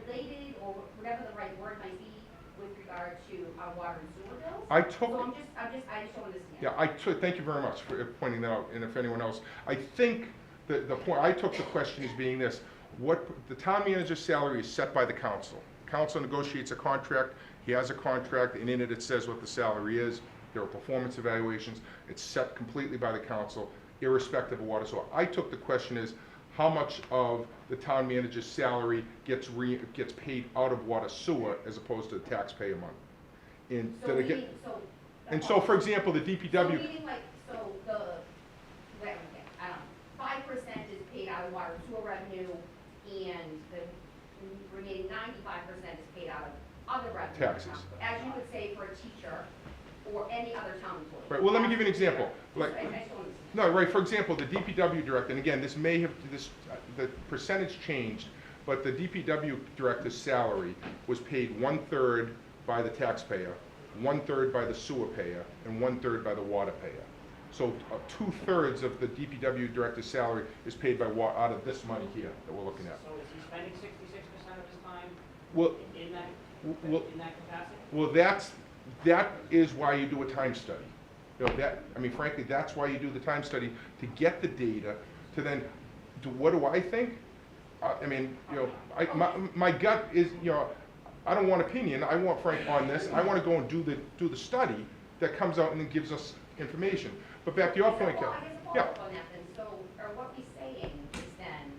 F: related, or whatever the right word might be, with regard to our water and sewer bills. I just don't understand.
A: Thank you very much for pointing that out, and if anyone else, I think the point, I took the question as being this: the town manager's salary is set by the council. Council negotiates a contract, he has a contract, and in it says what the salary is. There are performance evaluations, it's set completely by the council, irrespective of water. So I took the question as, how much of the town manager's salary gets paid out of water sewer as opposed to the taxpayer money? And so, for example, the DPW.
F: So meaning like, so I don't know, 5% is paid out of water and sewer revenue, and the remaining 95% is paid out of other revenue.
A: Taxes.
F: As you would say for a teacher or any other town employee.
A: Right. Well, let me give you an example. Like,
F: I just don't understand.
A: no, right. For example, the DPW director, and again, this may have the percentage changed, but the DPW director's salary was paid 1/3 by the taxpayer, 1/3 by the sewer payer, and 1/3 by the water payer. So 2/3 of the DPW director's salary is paid by out of this money here that we're looking at.
C: So is he spending 66% of his time
A: Well,
C: in that capacity?
A: Well, that is why you do a time study. Frankly, that's why you do the time study, to get the data, to then, what do I think? My gut is, I don't want opinion, I want Frank on this, I want to go and do the study that comes out and then gives us information. But back to your point,
F: Well,
A: Kel.
F: I guess a follow-up on that then. So, or what we're saying is then,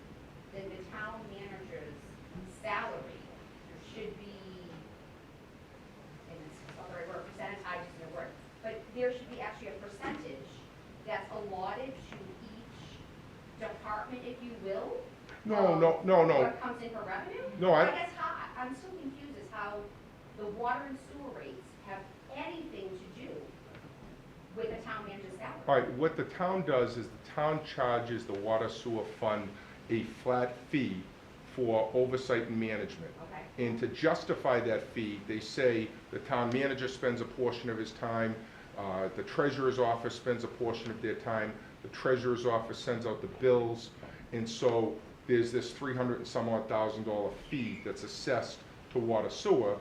F: that the town manager's salary should be, and it's not the right word, percentage isn't a word, but there should be actually a percentage that's allotted to each department, if you will?
A: No.
F: What comes in for revenue?
A: No,
F: I guess I'm still confused as how the water and sewer rates have anything to do with the town manager's salary.
A: All right, what the town does is the town charges the water sewer fund a flat fee for oversight and management.
F: Okay.
A: And to justify that fee, they say the town manager spends a portion of his time, the treasurer's office spends a portion of their time, the treasurer's office sends out the bills, and so there's this $300 and some odd thousand fee that's assessed to water sewer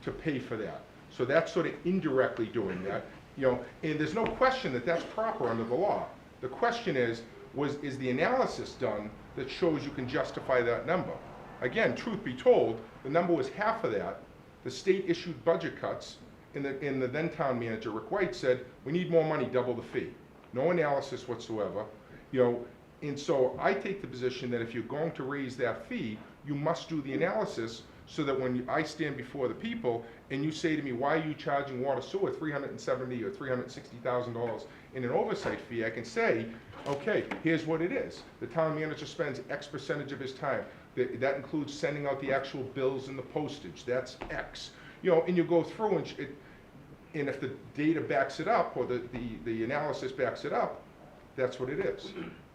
A: to pay for that. So that's sort of indirectly doing that. And there's no question that that's proper under the law. The question is the analysis done that shows you can justify that number? Again, truth be told, the number was half of that. The state issued budget cuts, and the then town manager, Rick White, said, we need more money, double the fee. No analysis whatsoever. And so I take the position that if you're going to raise that fee, you must do the analysis so that when I stand before the people and you say to me, why are you charging water sewer $370,000 or $360,000 in an oversight fee, I can say, okay, here's what it is. The town manager spends X percentage of his time. That includes sending out the actual bills and the postage, that's X. You know, and you go through and if the data backs it up, or the analysis backs it up, that's what it is.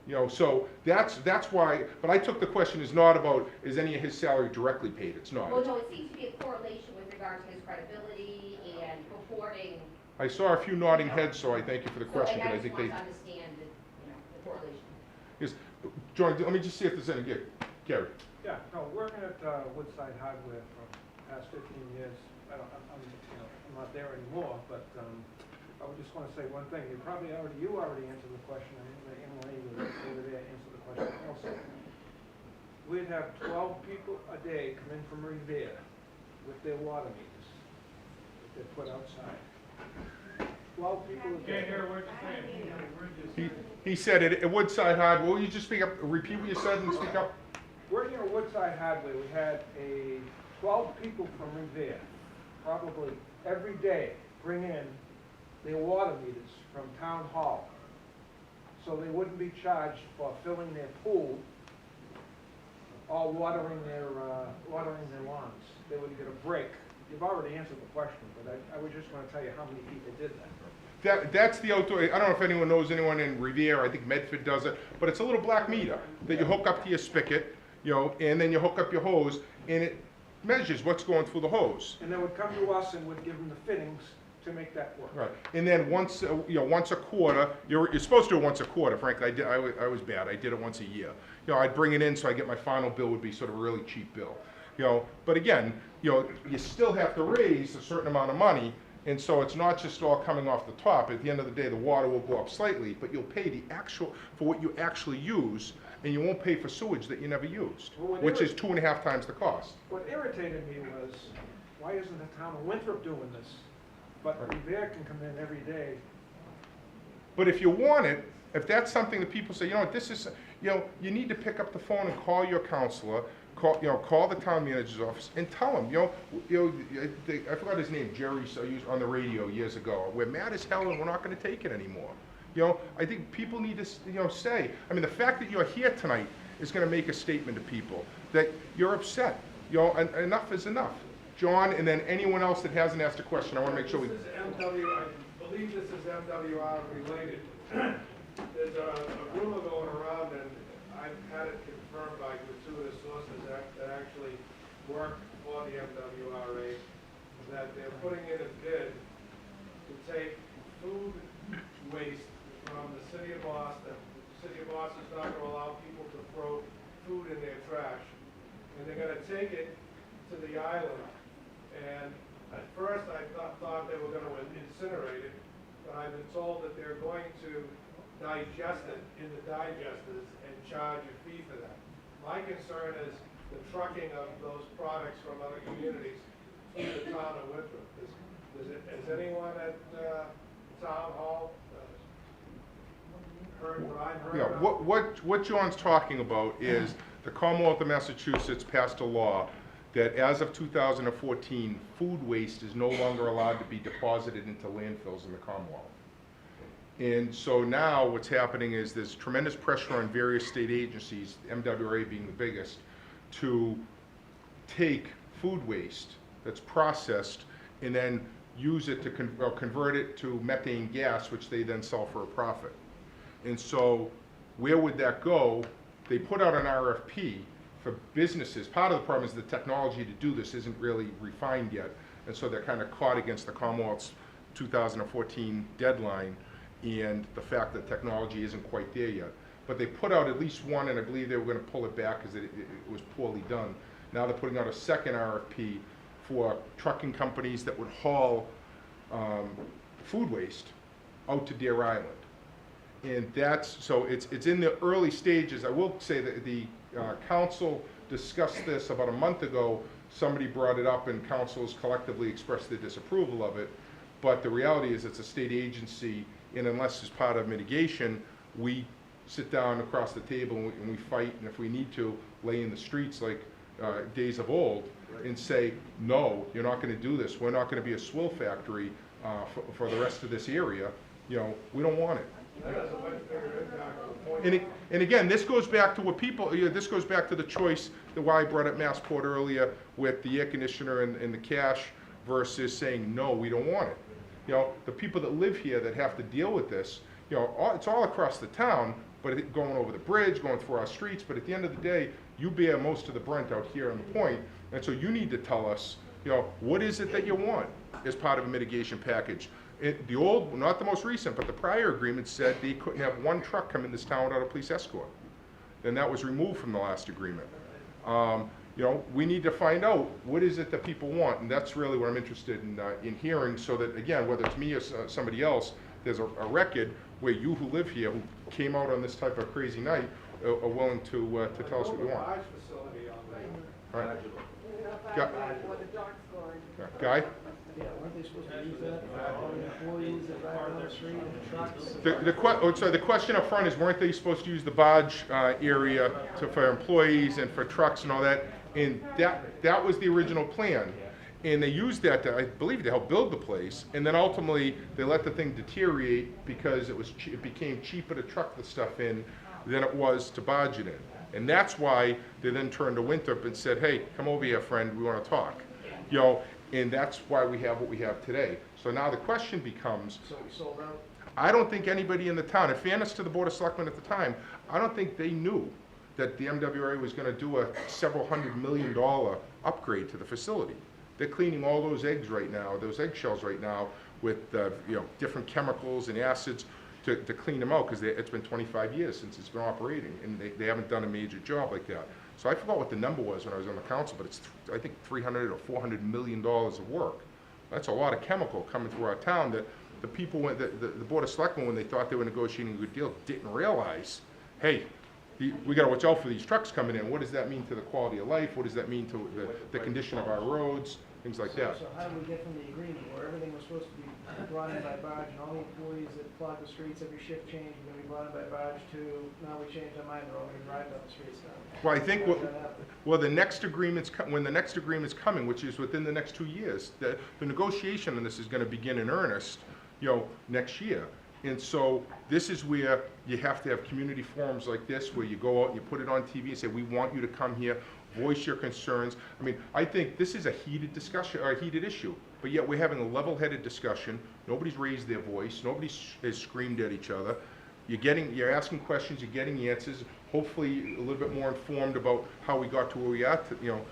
A: You know, so that's why, but I took the question is not about, is any of his salary directly paid? It's not.
F: Well, no, it seems to be a correlation with regard to his credibility and reporting.
A: I saw a few nodding heads, so I thank you for the question,
F: So,
A: but I
F: and
A: think
F: I
A: they,
F: just want to understand the, the correlation.
A: is, John, let me just see if there's any, Gary.
B: Yeah, no, working at Woodside Hardware for the past 15 years, I'm not there anymore, but I would just want to say one thing. You already answered the question, and Emily was over there answered the question also. We'd have 12 people a day come in from Revere with their water meters that they put outside. 12 people a day.
C: Can't hear what you're saying.
A: He said it at Woodside Hardware. Will you just speak up, repeat what you said and speak up?
B: Working at Woodside Hardware, we had 12 people from Revere, probably every day, bring in their water meters from Town Hall. So they wouldn't be charged for filling their pool or watering their lawns. They would get a break. You've already answered the question, but I was just going to tell you how many people did that.
A: That's the outdoor, I don't know if anyone knows anyone in Revere, I think Medford does it, but it's a little black meter that you hook up to your spigot, you know, and then you hook up your hose, and it measures what's going through the hose.
B: And they would come to us and would give them the fittings to make that work.
A: Right, and then once a quarter, you're supposed to do it once a quarter, frankly, I was bad, I did it once a year. You know, I'd bring it in so I get my final bill would be sort of a really cheap bill. You know, but again, you know, you still have to raise a certain amount of money, and so it's not just all coming off the top. At the end of the day, the water will go up slightly, but you'll pay the actual, for what you actually use, and you won't pay for sewage that you never used,
B: Well,
A: which is 2.5 times the cost.
B: What irritated me was, why isn't the town of Winthrop doing this? But Revere can come in every day.
A: But if you want it, if that's something that people say, you know what, this is, you know, you need to pick up the phone and call your counselor, call the town manager's office and tell them, I forgot his name, Jerry, used on the radio years ago, we're mad as hell and we're not gonna take it anymore. You know, I think people need to, say, I mean, the fact that you're here tonight is gonna make a statement to people that you're upset. You know, enough is enough. John, and then anyone else that hasn't asked a question, I wanna make sure we.
B: This is I believe this is MWR related. There's a rumor going around, and I've had it confirmed by gratuitous sources that actually work for the MWRA, that they're putting in a bid to take food waste from the city of Boston. The city of Boston's not going to allow people to throw food in their trash, and they're going to take it to the island. And at first I thought they were going to incinerate it, but I've been told that they're going to digest it in the digesters and charge a fee for that. My concern is the trucking of those products from other communities to the town of Winthrop. Has anyone at Town Hall heard what I've heard?
A: Yeah, what John's talking about is the Commonwealth of Massachusetts passed a law that as of 2014, food waste is no longer allowed to be deposited into landfills in the Commonwealth. And so now what's happening is there's tremendous pressure on various state agencies, MWRA being the biggest, to take food waste that's processed and then use it to convert it to methane gas, which they then sell for a profit. And so where would that go? They put out an RFP for businesses. Part of the problem is the technology to do this isn't really refined yet, and so they're kind of caught against the Commonwealth's 2014 deadline and the fact that technology isn't quite there yet. But they put out at least one, and I believe they were going to pull it back because it was poorly done. Now they're putting out a second RFP for trucking companies that would haul food waste out to Deer Island. And so it's in the early stages. I will say that the council discussed this about a month ago. Somebody brought it up and councils collectively expressed their disapproval of it. But the reality is it's a state agency, and unless it's part of mitigation, we sit down across the table and we fight, and if we need to, lay in the streets like days of old. and say, no, you're not gonna do this, we're not gonna be a swill factory for the rest of this area, you know, we don't want it.
B: That has a much bigger impact on the point.
A: And again, this goes back to what people, you know, this goes back to the choice, why I brought up Massport earlier with the air conditioner and the cash versus saying, no, we don't want it. You know, the people that live here that have to deal with this, you know, it's all across the town, but going over the bridge, going through our streets, but at the end of the day, you bear most of the brunt out here on the point, and so you need to tell us, you know, what is it that you want as part of a mitigation package? The old, not the most recent, but the prior agreement said they couldn't have one truck come in this town without a police escort. And that was removed from the last agreement. You know, we need to find out what is it that people want, and that's really what I'm interested in hearing, so that, again, whether it's me or somebody else, there's a record where you who live here, who came out on this type of crazy night, are willing to tell us what you want.
B: Large facility on the.
A: All right.
G: Where the dogs go.
A: Guy?
E: Yeah, weren't they supposed to use that for all the employees that ride on the street and trucks?
A: So the question up front is, weren't they supposed to use the barge area for employees and for trucks and all that? And that was the original plan. And they used that to, I believe, to help build the place. And then ultimately, they let the thing deteriorate because it became cheaper to truck the stuff in than it was to barge it in. And that's why they then turned to Winthrop and said, hey, come over here, friend, we want to talk. You know, and that's why we have what we have today. So now the question becomes,
E: So we sold out?
A: I don't think anybody in the town, in fairness to the Board of Selectmen at the time, I don't think they knew that the MWRA was going to do a several $100 million upgrade to the facility. They're cleaning all those eggs right now, those eggshells right now, with you know, different chemicals and acids to clean them out, because it's been 25 years since it's been operating, and they haven't done a major job like that. So I forgot what the number was when I was on the council, but it's I think $300 or $400 million of work. That's a lot of chemical coming through our town that the people, the Board of Selectmen, when they thought they were negotiating a good deal, didn't realize, hey, we got to watch out for these trucks coming in. What does that mean to the quality of life? What does that mean to the condition of our roads? Things like that.
E: So how did we get from the agreement where everything was supposed to be brought in by barge and all the employees that plod the streets, every shift change, were going to be brought in by barge to, now we changed our mind, they're all going to drive down the streets now?
A: Well, I think
E: How did that happen?
A: well, the next agreement's when the next agreement's coming, which is within the next 2 years, the negotiation on this is going to begin in earnest, you know, next year. And so this is where you have to have community forums like this, where you go out and you put it on TV and say, we want you to come here, voice your concerns. I mean, I think this is a heated discussion, or a heated issue, but yet we're having a level-headed discussion. Nobody's raised their voice. Nobody has screamed at each other. You're asking questions, you're getting answers, hopefully a little bit more informed about how we got to where we are, you know.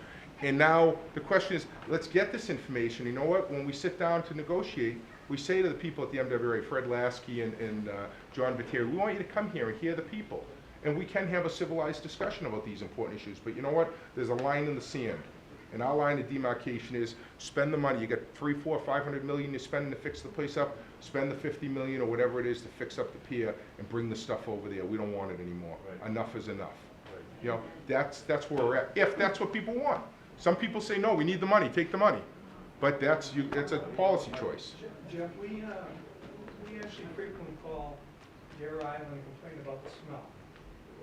A: And now the question is, let's get this information. You know what? When we sit down to negotiate, we say to the people at the MWRA, Fred Lasky and John Viteri, we want you to come here and hear the people. And we can have a civilized discussion about these important issues. But you know what? There's a line in the sand. And our line of demarcation is spend the money. You got $300, $400, $500 million you're spending to fix the place up. Spend the $50 million or whatever it is to fix up the pier and bring the stuff over there. We don't want it anymore. Right. Enough is enough. Right. You know, that's where we're at. If that's what people want. Some people say, no, we need the money. Take the money. But it's a policy choice.
H: Jeff, we actually frequently call Deer Island and complain about the smell.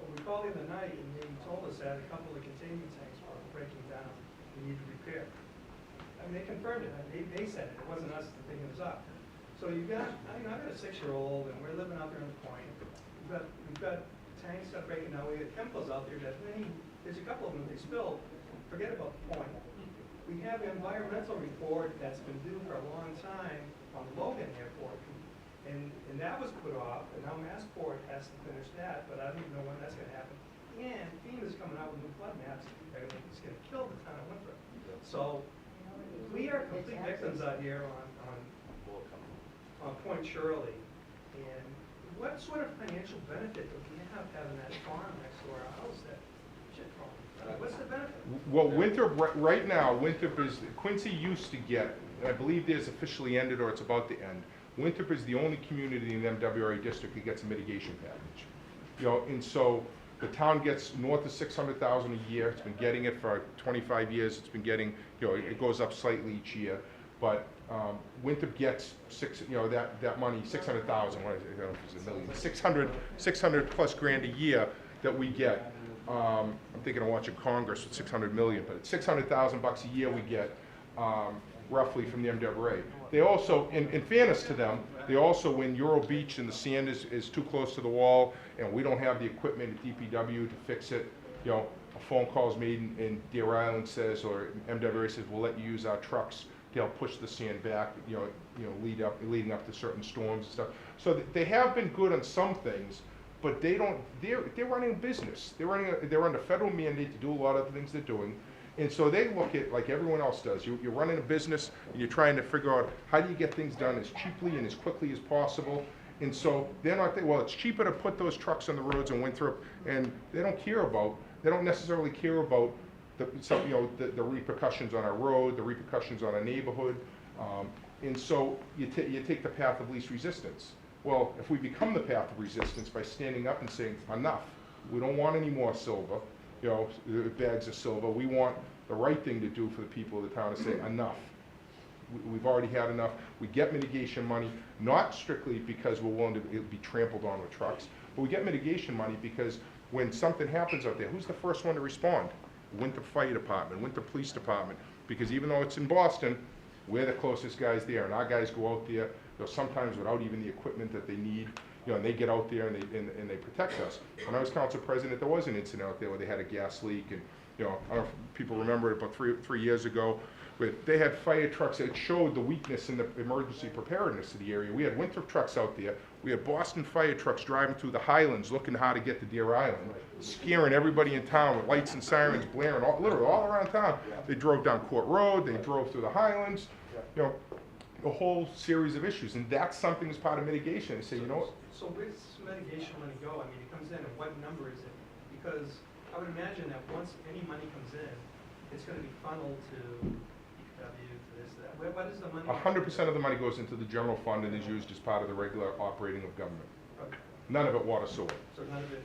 H: Well, we called the other night and they told us that a couple of the containment tanks were breaking down. We need to repair. I mean, they confirmed it. They said it. It wasn't us thinking it was up. So you've got, I've got a 6-year-old and we're living out there in the point. We've got tanks that are breaking down. We got chemicals out there that there's a couple of them that they spilled. Forget about the point. We have an environmental report that's been due for a long time on Logan Airport, and that was put off, and now Massport has to finish that, but I don't even know when that's going to happen. And FEMA's coming out with new flood maps. It's going to kill the town of Winthrop. So we are complete victims out here on Point Shirley. And what sort of financial benefit do we have having that farm next to our house that shit farm? What's the benefit?
A: Well, Winthrop, right now, Winthrop is, Quincy used to get, and I believe theirs officially ended or it's about to end, Winthrop is the only community in the MWRA district that gets a mitigation package. You know, and so the town gets north of $600,000 a year. It's been getting it for 25 years. It's been getting, you know, it goes up slightly each year. But Winthrop gets that money, 600,000, what is it, I don't know if it's a million, 600 plus grand a year that we get. I'm thinking of watching Congress with 600 million, but it's 600,000 bucks a year we get, roughly from the MWRA. They also, in fairness to them, they also, when Euro Beach and the sand is too close to the wall, and we don't have the equipment at DPW to fix it, you know, a phone call's made and Deer Island says, or MWRA says, we'll let you use our trucks to help push the sand back, leading up to certain storms and stuff. So they have been good on some things, but they're running a business. They're under federal mandate to do a lot of the things they're doing. And so they look at, like everyone else does, you're running a business and you're trying to figure out how do you get things done as cheaply and as quickly as possible. And so they're not thinking, well, it's cheaper to put those trucks on the roads in Winthrop, and they don't necessarily care about the repercussions on our road, the repercussions on our neighborhood. And so you take the path of least resistance. Well, if we become the path of resistance by standing up and saying, enough, we don't want any more silver, bags of silver, we want the right thing to do for the people of the town to say, enough. We've already had enough. We get mitigation money, not strictly because we're willing to be trampled on with trucks, but we get mitigation money because when something happens out there, who's the first one to respond? Winthrop Fire Department, Winthrop Police Department, because even though it's in Boston, we're the closest guys there, and our guys go out there, sometimes without even the equipment that they need, and they get out there and they protect us. When I was council president, there was an incident out there where they had a gas leak, and I don't know if people remember it, about three years ago, where they had fire trucks that showed the weakness in the emergency preparedness of the area. We had Winthrop trucks out there. We had Boston fire trucks driving through the Highlands looking how to get to Deer Island, scaring everybody in town with lights and sirens blaring, literally all around town. They drove down Court Road, they drove through the Highlands, a whole series of issues, and that's something that's part of mitigation. They say, you know what?
H: So where's this mitigation money go? I mean, it comes in, and what number is it? Because I would imagine that once any money comes in, it's gonna be funneled to DPW, to this, that. What is the money?
A: 100% of the money goes into the general fund and is used as part of the regular operating of government.
H: Okay.
A: None of it water sewer.
H: So none of it.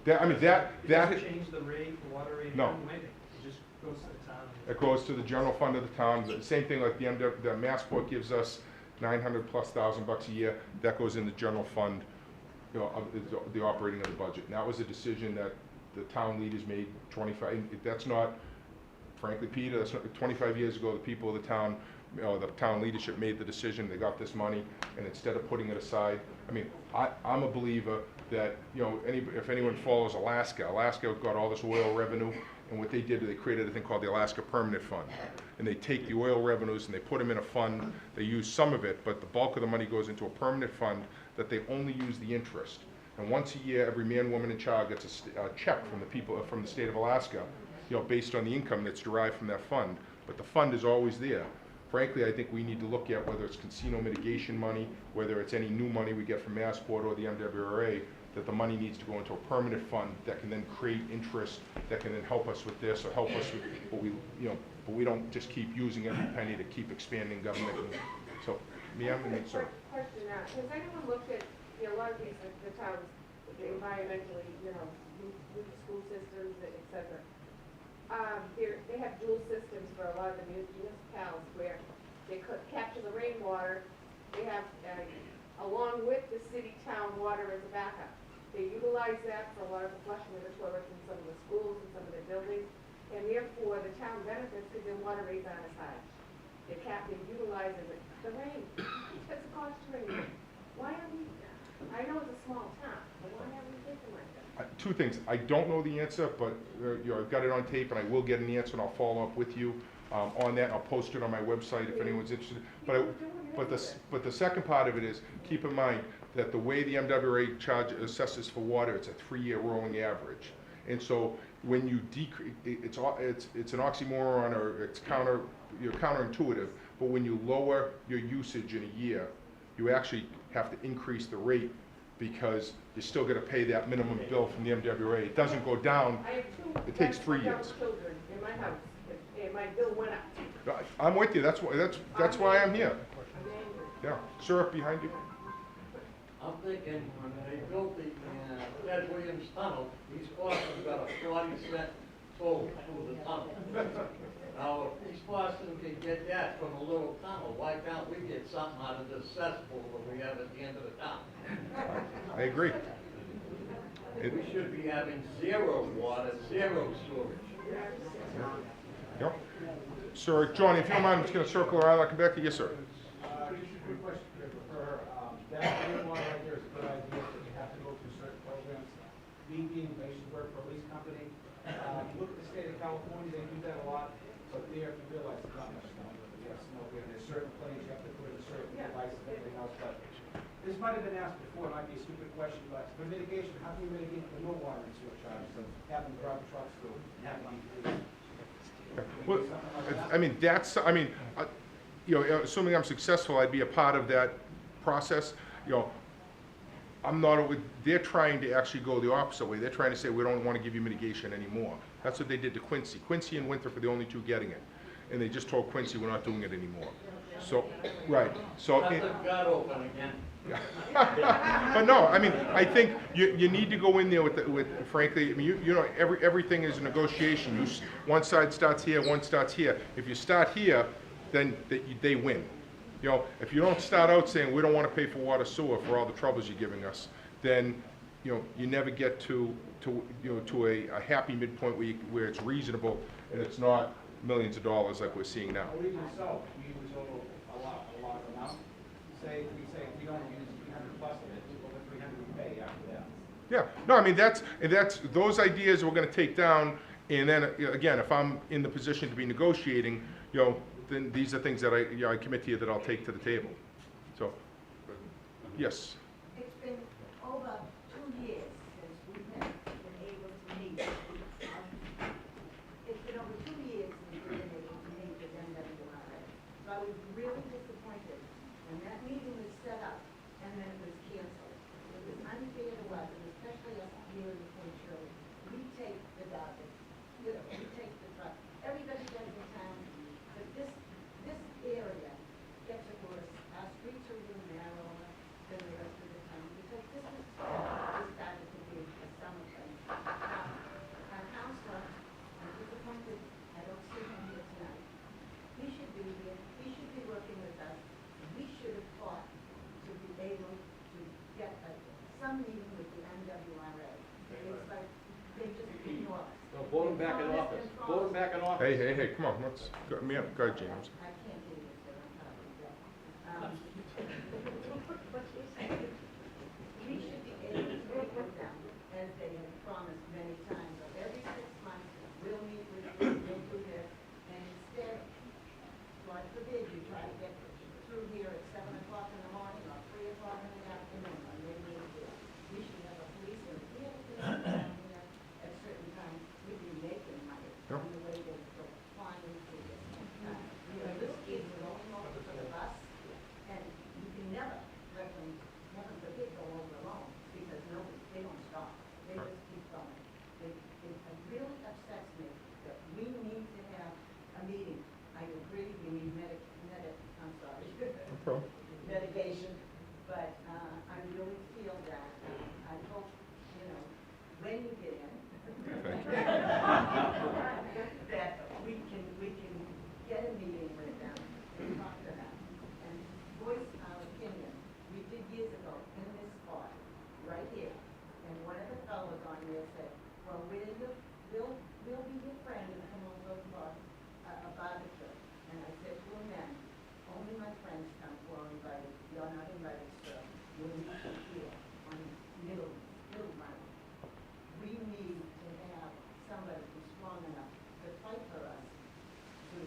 A: It
H: doesn't change the rate, the water rate,
A: No.
H: anything. It just goes to the town.
A: It goes to the general fund of the town. The same thing like the Massport gives us $900,000+ bucks a year. That goes in the general fund, of the operating of the budget. And that was a decision that the town leaders made 25. That's not, frankly, Peter. That's not 25 years ago. The people of the town, the town leadership made the decision. They got this money, and instead of putting it aside, I mean, I'm a believer that if anyone follows Alaska got all this oil revenue. And what they did, they created a thing called the Alaska Permanent Fund. And they take the oil revenues and they put them in a fund. They use some of it, but the bulk of the money goes into a permanent fund that they only use the interest. And once a year, every man, woman, and child gets a check from the people from the state of Alaska, based on the income that's derived from that fund. But the fund is always there. Frankly, I think we need to look at whether it's casino mitigation money, whether it's any new money we get from Massport or the MWRA, that the money needs to go into a permanent fund that can then create interest, that can then help us with this or help us with what but we don't just keep using every penny to keep expanding government. So, sir.
G: Question, has anyone looked at, a lot of these, the towns, environmentally, with the school systems, et cetera. They have dual systems for a lot of the municipalities where they could capture the rainwater. They have, along with the city-town water as a backup. They utilize that for a lot of the flushing of the toilets in some of the schools and some of the buildings, and therefore the town benefits because their water rates aren't as high. They utilize it. The rain, because it costs rain. Why are we, I know it's a small town, but why are we thinking like that?
A: Two things. I don't know the answer, but I've got it on tape, and I will get an answer, and I'll follow up with you on that. I'll post it on my website if anyone's interested. But the second part of it is, keep in mind that the way the MWRA assesses for water, it's a 3-year rolling average. And so when you decrease, it's an oxymoron, or it's counterintuitive, but when you lower your usage in a year, you actually have to increase the rate because you're still going to pay that minimum bill from the MWRA. It doesn't go down.
G: I have two.
A: It takes 3 years.
G: Children in my house, and my bill went up.
A: I'm with you. That's why I'm here.
G: I'm angry.
A: Yeah, sir, up behind you.
I: I'm thinking when they built the Ted Williams Tunnel, East Boston got a 40-cent toll through the tunnel. Now, if East Boston can get that from a little tunnel, why can't we get something out of this cesspool that we have at the end of the town?
A: I agree.
I: We should be having zero water, zero storage.
A: Yep. Sir, John, if you don't mind, I'm just gonna circle around, I'll come back to you, sir.
B: Just a quick question for her. That one right there is a good idea, but you have to go through certain programs. Me being, I used to work for a lease company. Look at the state of California, they do that a lot. But there, you realize there's not much snow. You have snow here, and there's certain planes you have to put in certain devices and everything else. But this might have been asked before, it might be a stupid question, but for mitigation, how can you mitigate the no water and sewer charges of having to drive trucks through and having to
A: Well, I mean, you know, assuming I'm successful, I'd be a part of that process. You know, they're trying to actually go the opposite way. They're trying to say, we don't want to give you mitigation anymore. That's what they did to Quincy. Quincy and Winthrop are the only two getting it. And they just told Quincy, we're not doing it anymore. So, right, so.
I: Let the gut open again.
A: But no, I mean, I think you need to go in there with frankly, I mean, you know, everything is a negotiation. One side starts here, one starts here. If you start here, then they win. You know, if you don't start out saying, we don't want to pay for water sewer for all the troubles you're giving us, then, you know, you never get to a happy midpoint where it's reasonable and it's not millions of dollars like we're seeing now.
B: Or even so, we use a lot of amount. Say, if we don't use 300 plus of it, over 300 we pay after that.
A: Yeah, no, I mean, that's those ideas we're gonna take down, and then, again, if I'm in the position to be negotiating, you know, then these are things that I commit to you that I'll take to the table. So, yes.
D: It's been over 2 years since we've been able to meet. It's been over 2 years since we've been able to meet with MWRA. So I was really disappointed when that meeting was set up and then it was canceled. It was unfair to us, and especially us here in the Point Shirley. We take the garbage, you know, we take the truck. Everybody does in town, but this area gets it worse. Our streets are a little narrower than the rest of the town, because this started to be a summer thing. Now, our counselor, I'm disappointed, I don't see him here tonight. He should be here, he should be working with us. We should have fought to be able to get some meeting with the MWRA. It's like, they just ignore us.
J: No, vote him back in office. Vote him back in office.
A: Hey, come on, let's go ahead, James.
D: I can't do this, sir, I'm sorry, yeah. What you said, we should be able to meet with them, as they have promised many times, of every 6 months, we'll meet with you, we'll do this, and instead, God forbid, you try to get through here at 7 o'clock in the morning, or 3 o'clock in the afternoon, or maybe here. We should have a policeman, we have a policeman down here at certain times, we'd be making money, on the way they go flying through this. You know, this is rolling over for the bus, and you can never let them, heaven forbid, go over alone, because they don't stop. They just keep going. It really upsets me that we need to have a meeting. I agree, we need mitigation, but I really feel that, I hope, you know, when you get in, that we can get a meeting with them and talk to them and voice our opinion. We did years ago in this spot, right here, and one of the fellows on there said, well, we'll be your friend and come over for a barbecue. And I said to him then, only my friends come who are invited. You're not invited, sir. You'll meet here on middle ground. We need to have somebody who's strong enough to fight for us, to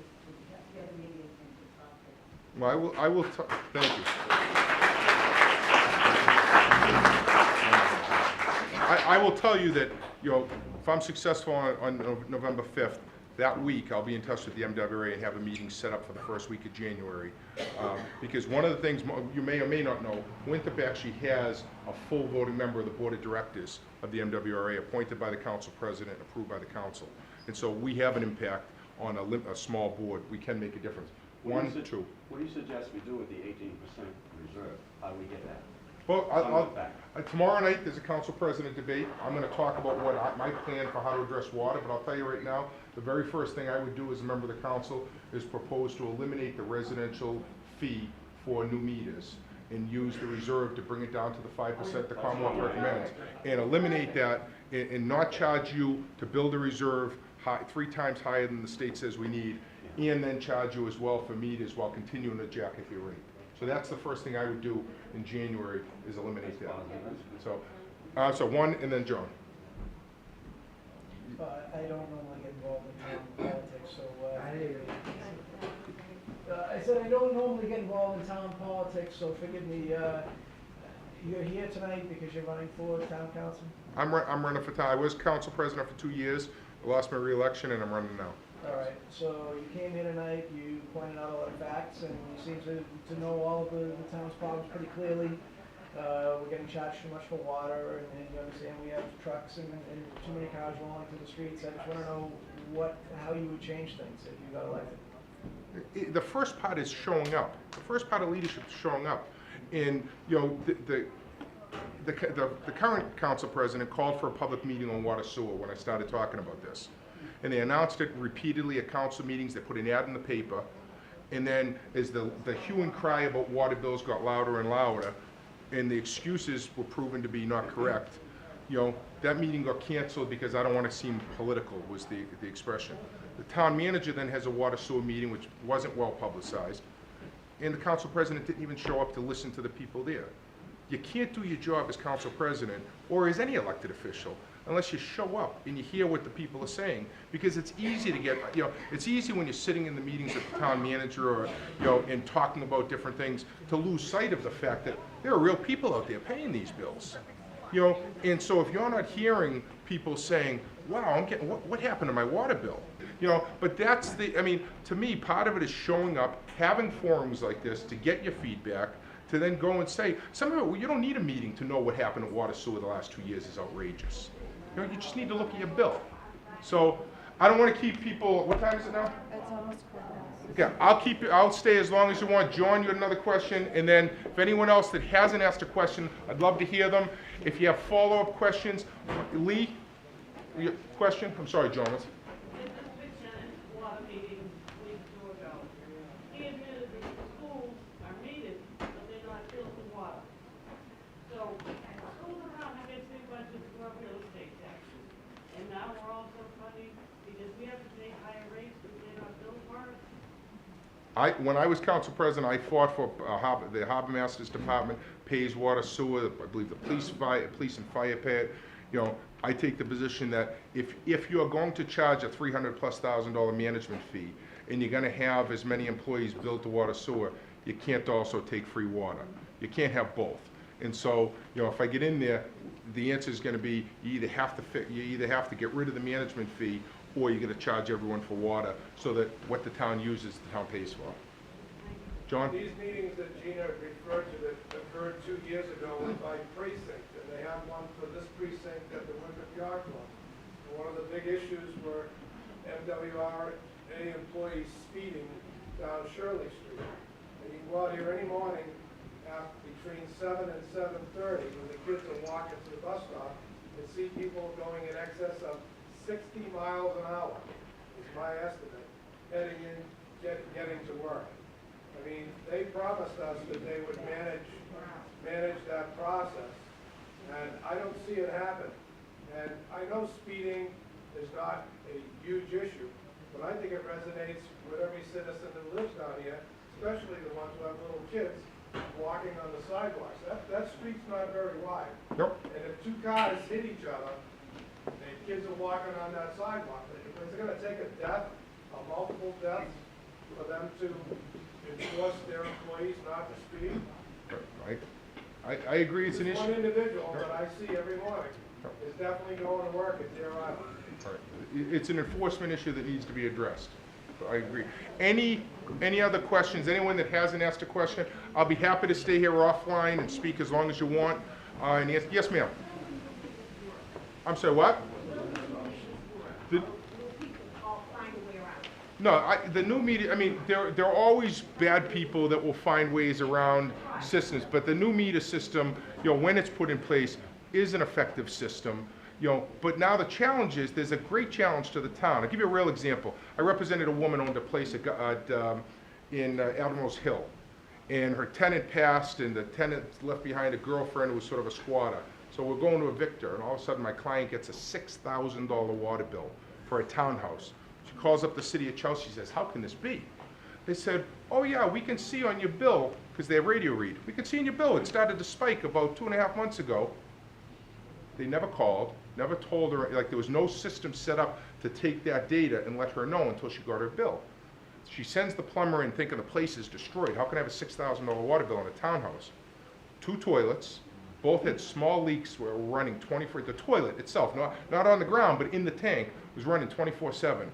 D: get a meeting and to talk to them.
A: Well, I will, thank you. I will tell you that, you know, if I'm successful on November 5th, that week I'll be in touch with the MWRA and have a meeting set up for the first week of January. Because one of the things you may or may not know, Winthrop actually has a full voting member of the board of directors of the MWRA appointed by the council president, approved by the council. And so we have an impact on a small board. We can make a difference.
J: What do you suggest we do with the 18% reserve? How do we get that?
A: Well, tomorrow night there's a council president debate. I'm going to talk about my plan for how to address water, but I'll tell you right now, the very first thing I would do as a member of the council is propose to eliminate the residential fee for new meters. and use the reserve to bring it down to the 5% the Commonwealth recommends, and eliminate that and not charge you to build a reserve 3 times higher than the state says we need, and then charge you as well for meters while continuing to jack up your rate. So that's the first thing I would do in January, is eliminate that. So one, and then John.
E: I don't normally get involved in town politics, so, I said I don't normally get involved in town politics, so forgive me, you're here tonight because you're running for town council?
A: I'm running for town. I was council president for 2 years. I lost my re-election, and I'm running now.
E: All right, so you came here tonight, you pointed out a lot of facts, and you seem to know all of the town's problems pretty clearly. We're getting charged too much for water, and you understand we have trucks and too many cars rolling through the streets. I just want to know how you would change things if you got elected.
A: The first part is showing up. The first part of leadership is showing up. And, you know, the current council president called for a public meeting on water sewer when I started talking about this. And they announced it repeatedly at council meetings. They put an ad in the paper. And then as the hue and cry about water bills got louder and louder, and the excuses were proven to be not correct, you know, that meeting got canceled because I don't want to seem political, was the expression. The town manager then has a water sewer meeting, which wasn't well publicized, and the council president didn't even show up to listen to the people there. You can't do your job as council president or as any elected official unless you show up and you hear what the people are saying, because it's easy to get, you know, it's easy when you're sitting in the meetings of the town manager or, you know, and talking about different things to lose sight of the fact that there are real people out there paying these bills. You know, and so if you're not hearing people saying, wow, I'm getting, what happened to my water bill? You know, but that's the, I mean, to me, part of it is showing up, having forums like this to get your feedback, to then go and say, some of it, well, you don't need a meeting to know what happened at water sewer the last 2 years is outrageous. You know, you just need to look at your bill. So I don't want to keep people, what time is it now?
G: It's almost quarter past.
A: Okay, I'll stay as long as you want. John, you had another question, and then if anyone else that hasn't asked a question, I'd love to hear them. If you have follow-up questions, Lee, your question? I'm sorry, John.
K: Water meeting a week or two ago. He admitted that the schools are needed, but they're not filled with water. So, schools around have got big budgets for real estate taxes. And now we're also funding, because we have to pay higher rates because they're not billed for it.
A: When I was council president, I fought for the Harbor Master's Department pays water, sewer, I believe the police and fire pay it. You know, I take the position that if you're going to charge a $300,000+ management fee and you're going to have as many employees billed to water sewer, you can't also take free water. You can't have both. And so, you know, if I get in there, the answer is going to be you either have to get rid of the management fee, or you're going to charge everyone for water so that what the town uses, the town pays for. John?
B: These meetings that Gina referred to that occurred 2 years ago were by precinct, and they had one for this precinct at the Winthrop-Turco. One of the big issues were MWRA employees speeding down Shirley Street. And you can go out here any morning between 7 and 7:30 when the kids are walking to the bus stop and see people going in excess of 60 miles an hour, is my estimate, heading in, getting to work. I mean, they promised us that they would manage that process, and I don't see it happen. And I know speeding is not a huge issue, but I think it resonates with every citizen who lives down here, especially the ones who have little kids walking on the sidewalks. That street's not very wide.
A: Nope.
B: And if 2 cars hit each other, and kids are walking on that sidewalk, is it gonna take a death, a multiple deaths, for them to enforce their employees not to speed?
A: I agree it's an issue.
B: One individual that I see every morning is definitely going to work at Deer Island.
A: Right. It's an enforcement issue that needs to be addressed. I agree. Any other questions? Anyone that hasn't asked a question? I'll be happy to stay here offline and speak as long as you want. And yes, ma'am. I'm sorry, what? No, the new meter, I mean, there are always bad people that will find ways around systems, but the new meter system, you know, when it's put in place, is an effective system. You know, but now the challenge is, there's a great challenge to the town. I'll give you a real example. I represented a woman who owned a place in Admiral's Hill. and her tenant passed, and the tenant left behind a girlfriend who was sort of a squatter. So we're going to evict her, and all of a sudden my client gets a $6,000 water bill for a townhouse. She calls up the city of Chelsea, she says, how can this be? They said, oh yeah, we can see on your bill, because they have radio read, we can see in your bill, it started to spike about 2.5 months ago. They never called, never told her, like there was no system set up to take that data and let her know until she got her bill. She sends the plumber in thinking the place is destroyed. How can I have a $6,000 water bill in a townhouse? 2 toilets, both had small leaks, were running 24, the toilet itself, not on the ground, but in the tank, was running 24/7.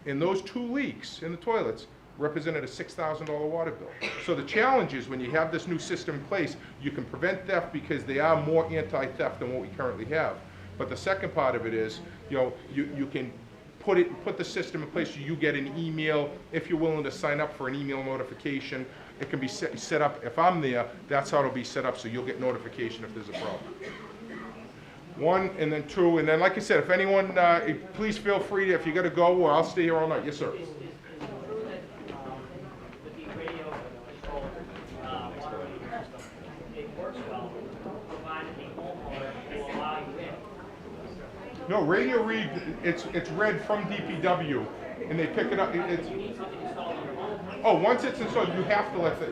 A: And those 2 leaks in the toilets represented a $6,000 water bill. So the challenge is when you have this new system in place, you can prevent theft because they are more anti-theft than what we currently have. But the second part of it is, you can put the system in place so you get an email. If you're willing to sign up for an email notification, it can be set up. If I'm there, that's how it'll be set up, so you'll get notification if there's a problem. 1, and then 2, and then like I said, if anyone, please feel free to, if you gotta go, or I'll stay here all night. Yes, sir.
L: Is it true that with the radio control water meter system, it works well, provided the homeowner will allow you in?
A: No, radio read, it's read from DPW, and they pick it up.
L: You need something installed in your home?
A: Oh, once it's installed, you have to let the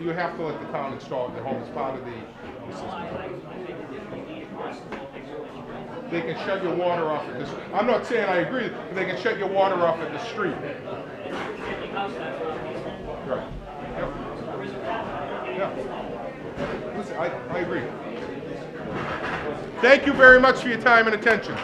A: town install it in their home as part of the system.
L: I think that if you need it,
A: They can shut your water off at this. I'm not saying I agree, but they can shut your water off at the street. Right. Yep. Yeah. Listen, I agree. Thank you very much for your time and attention.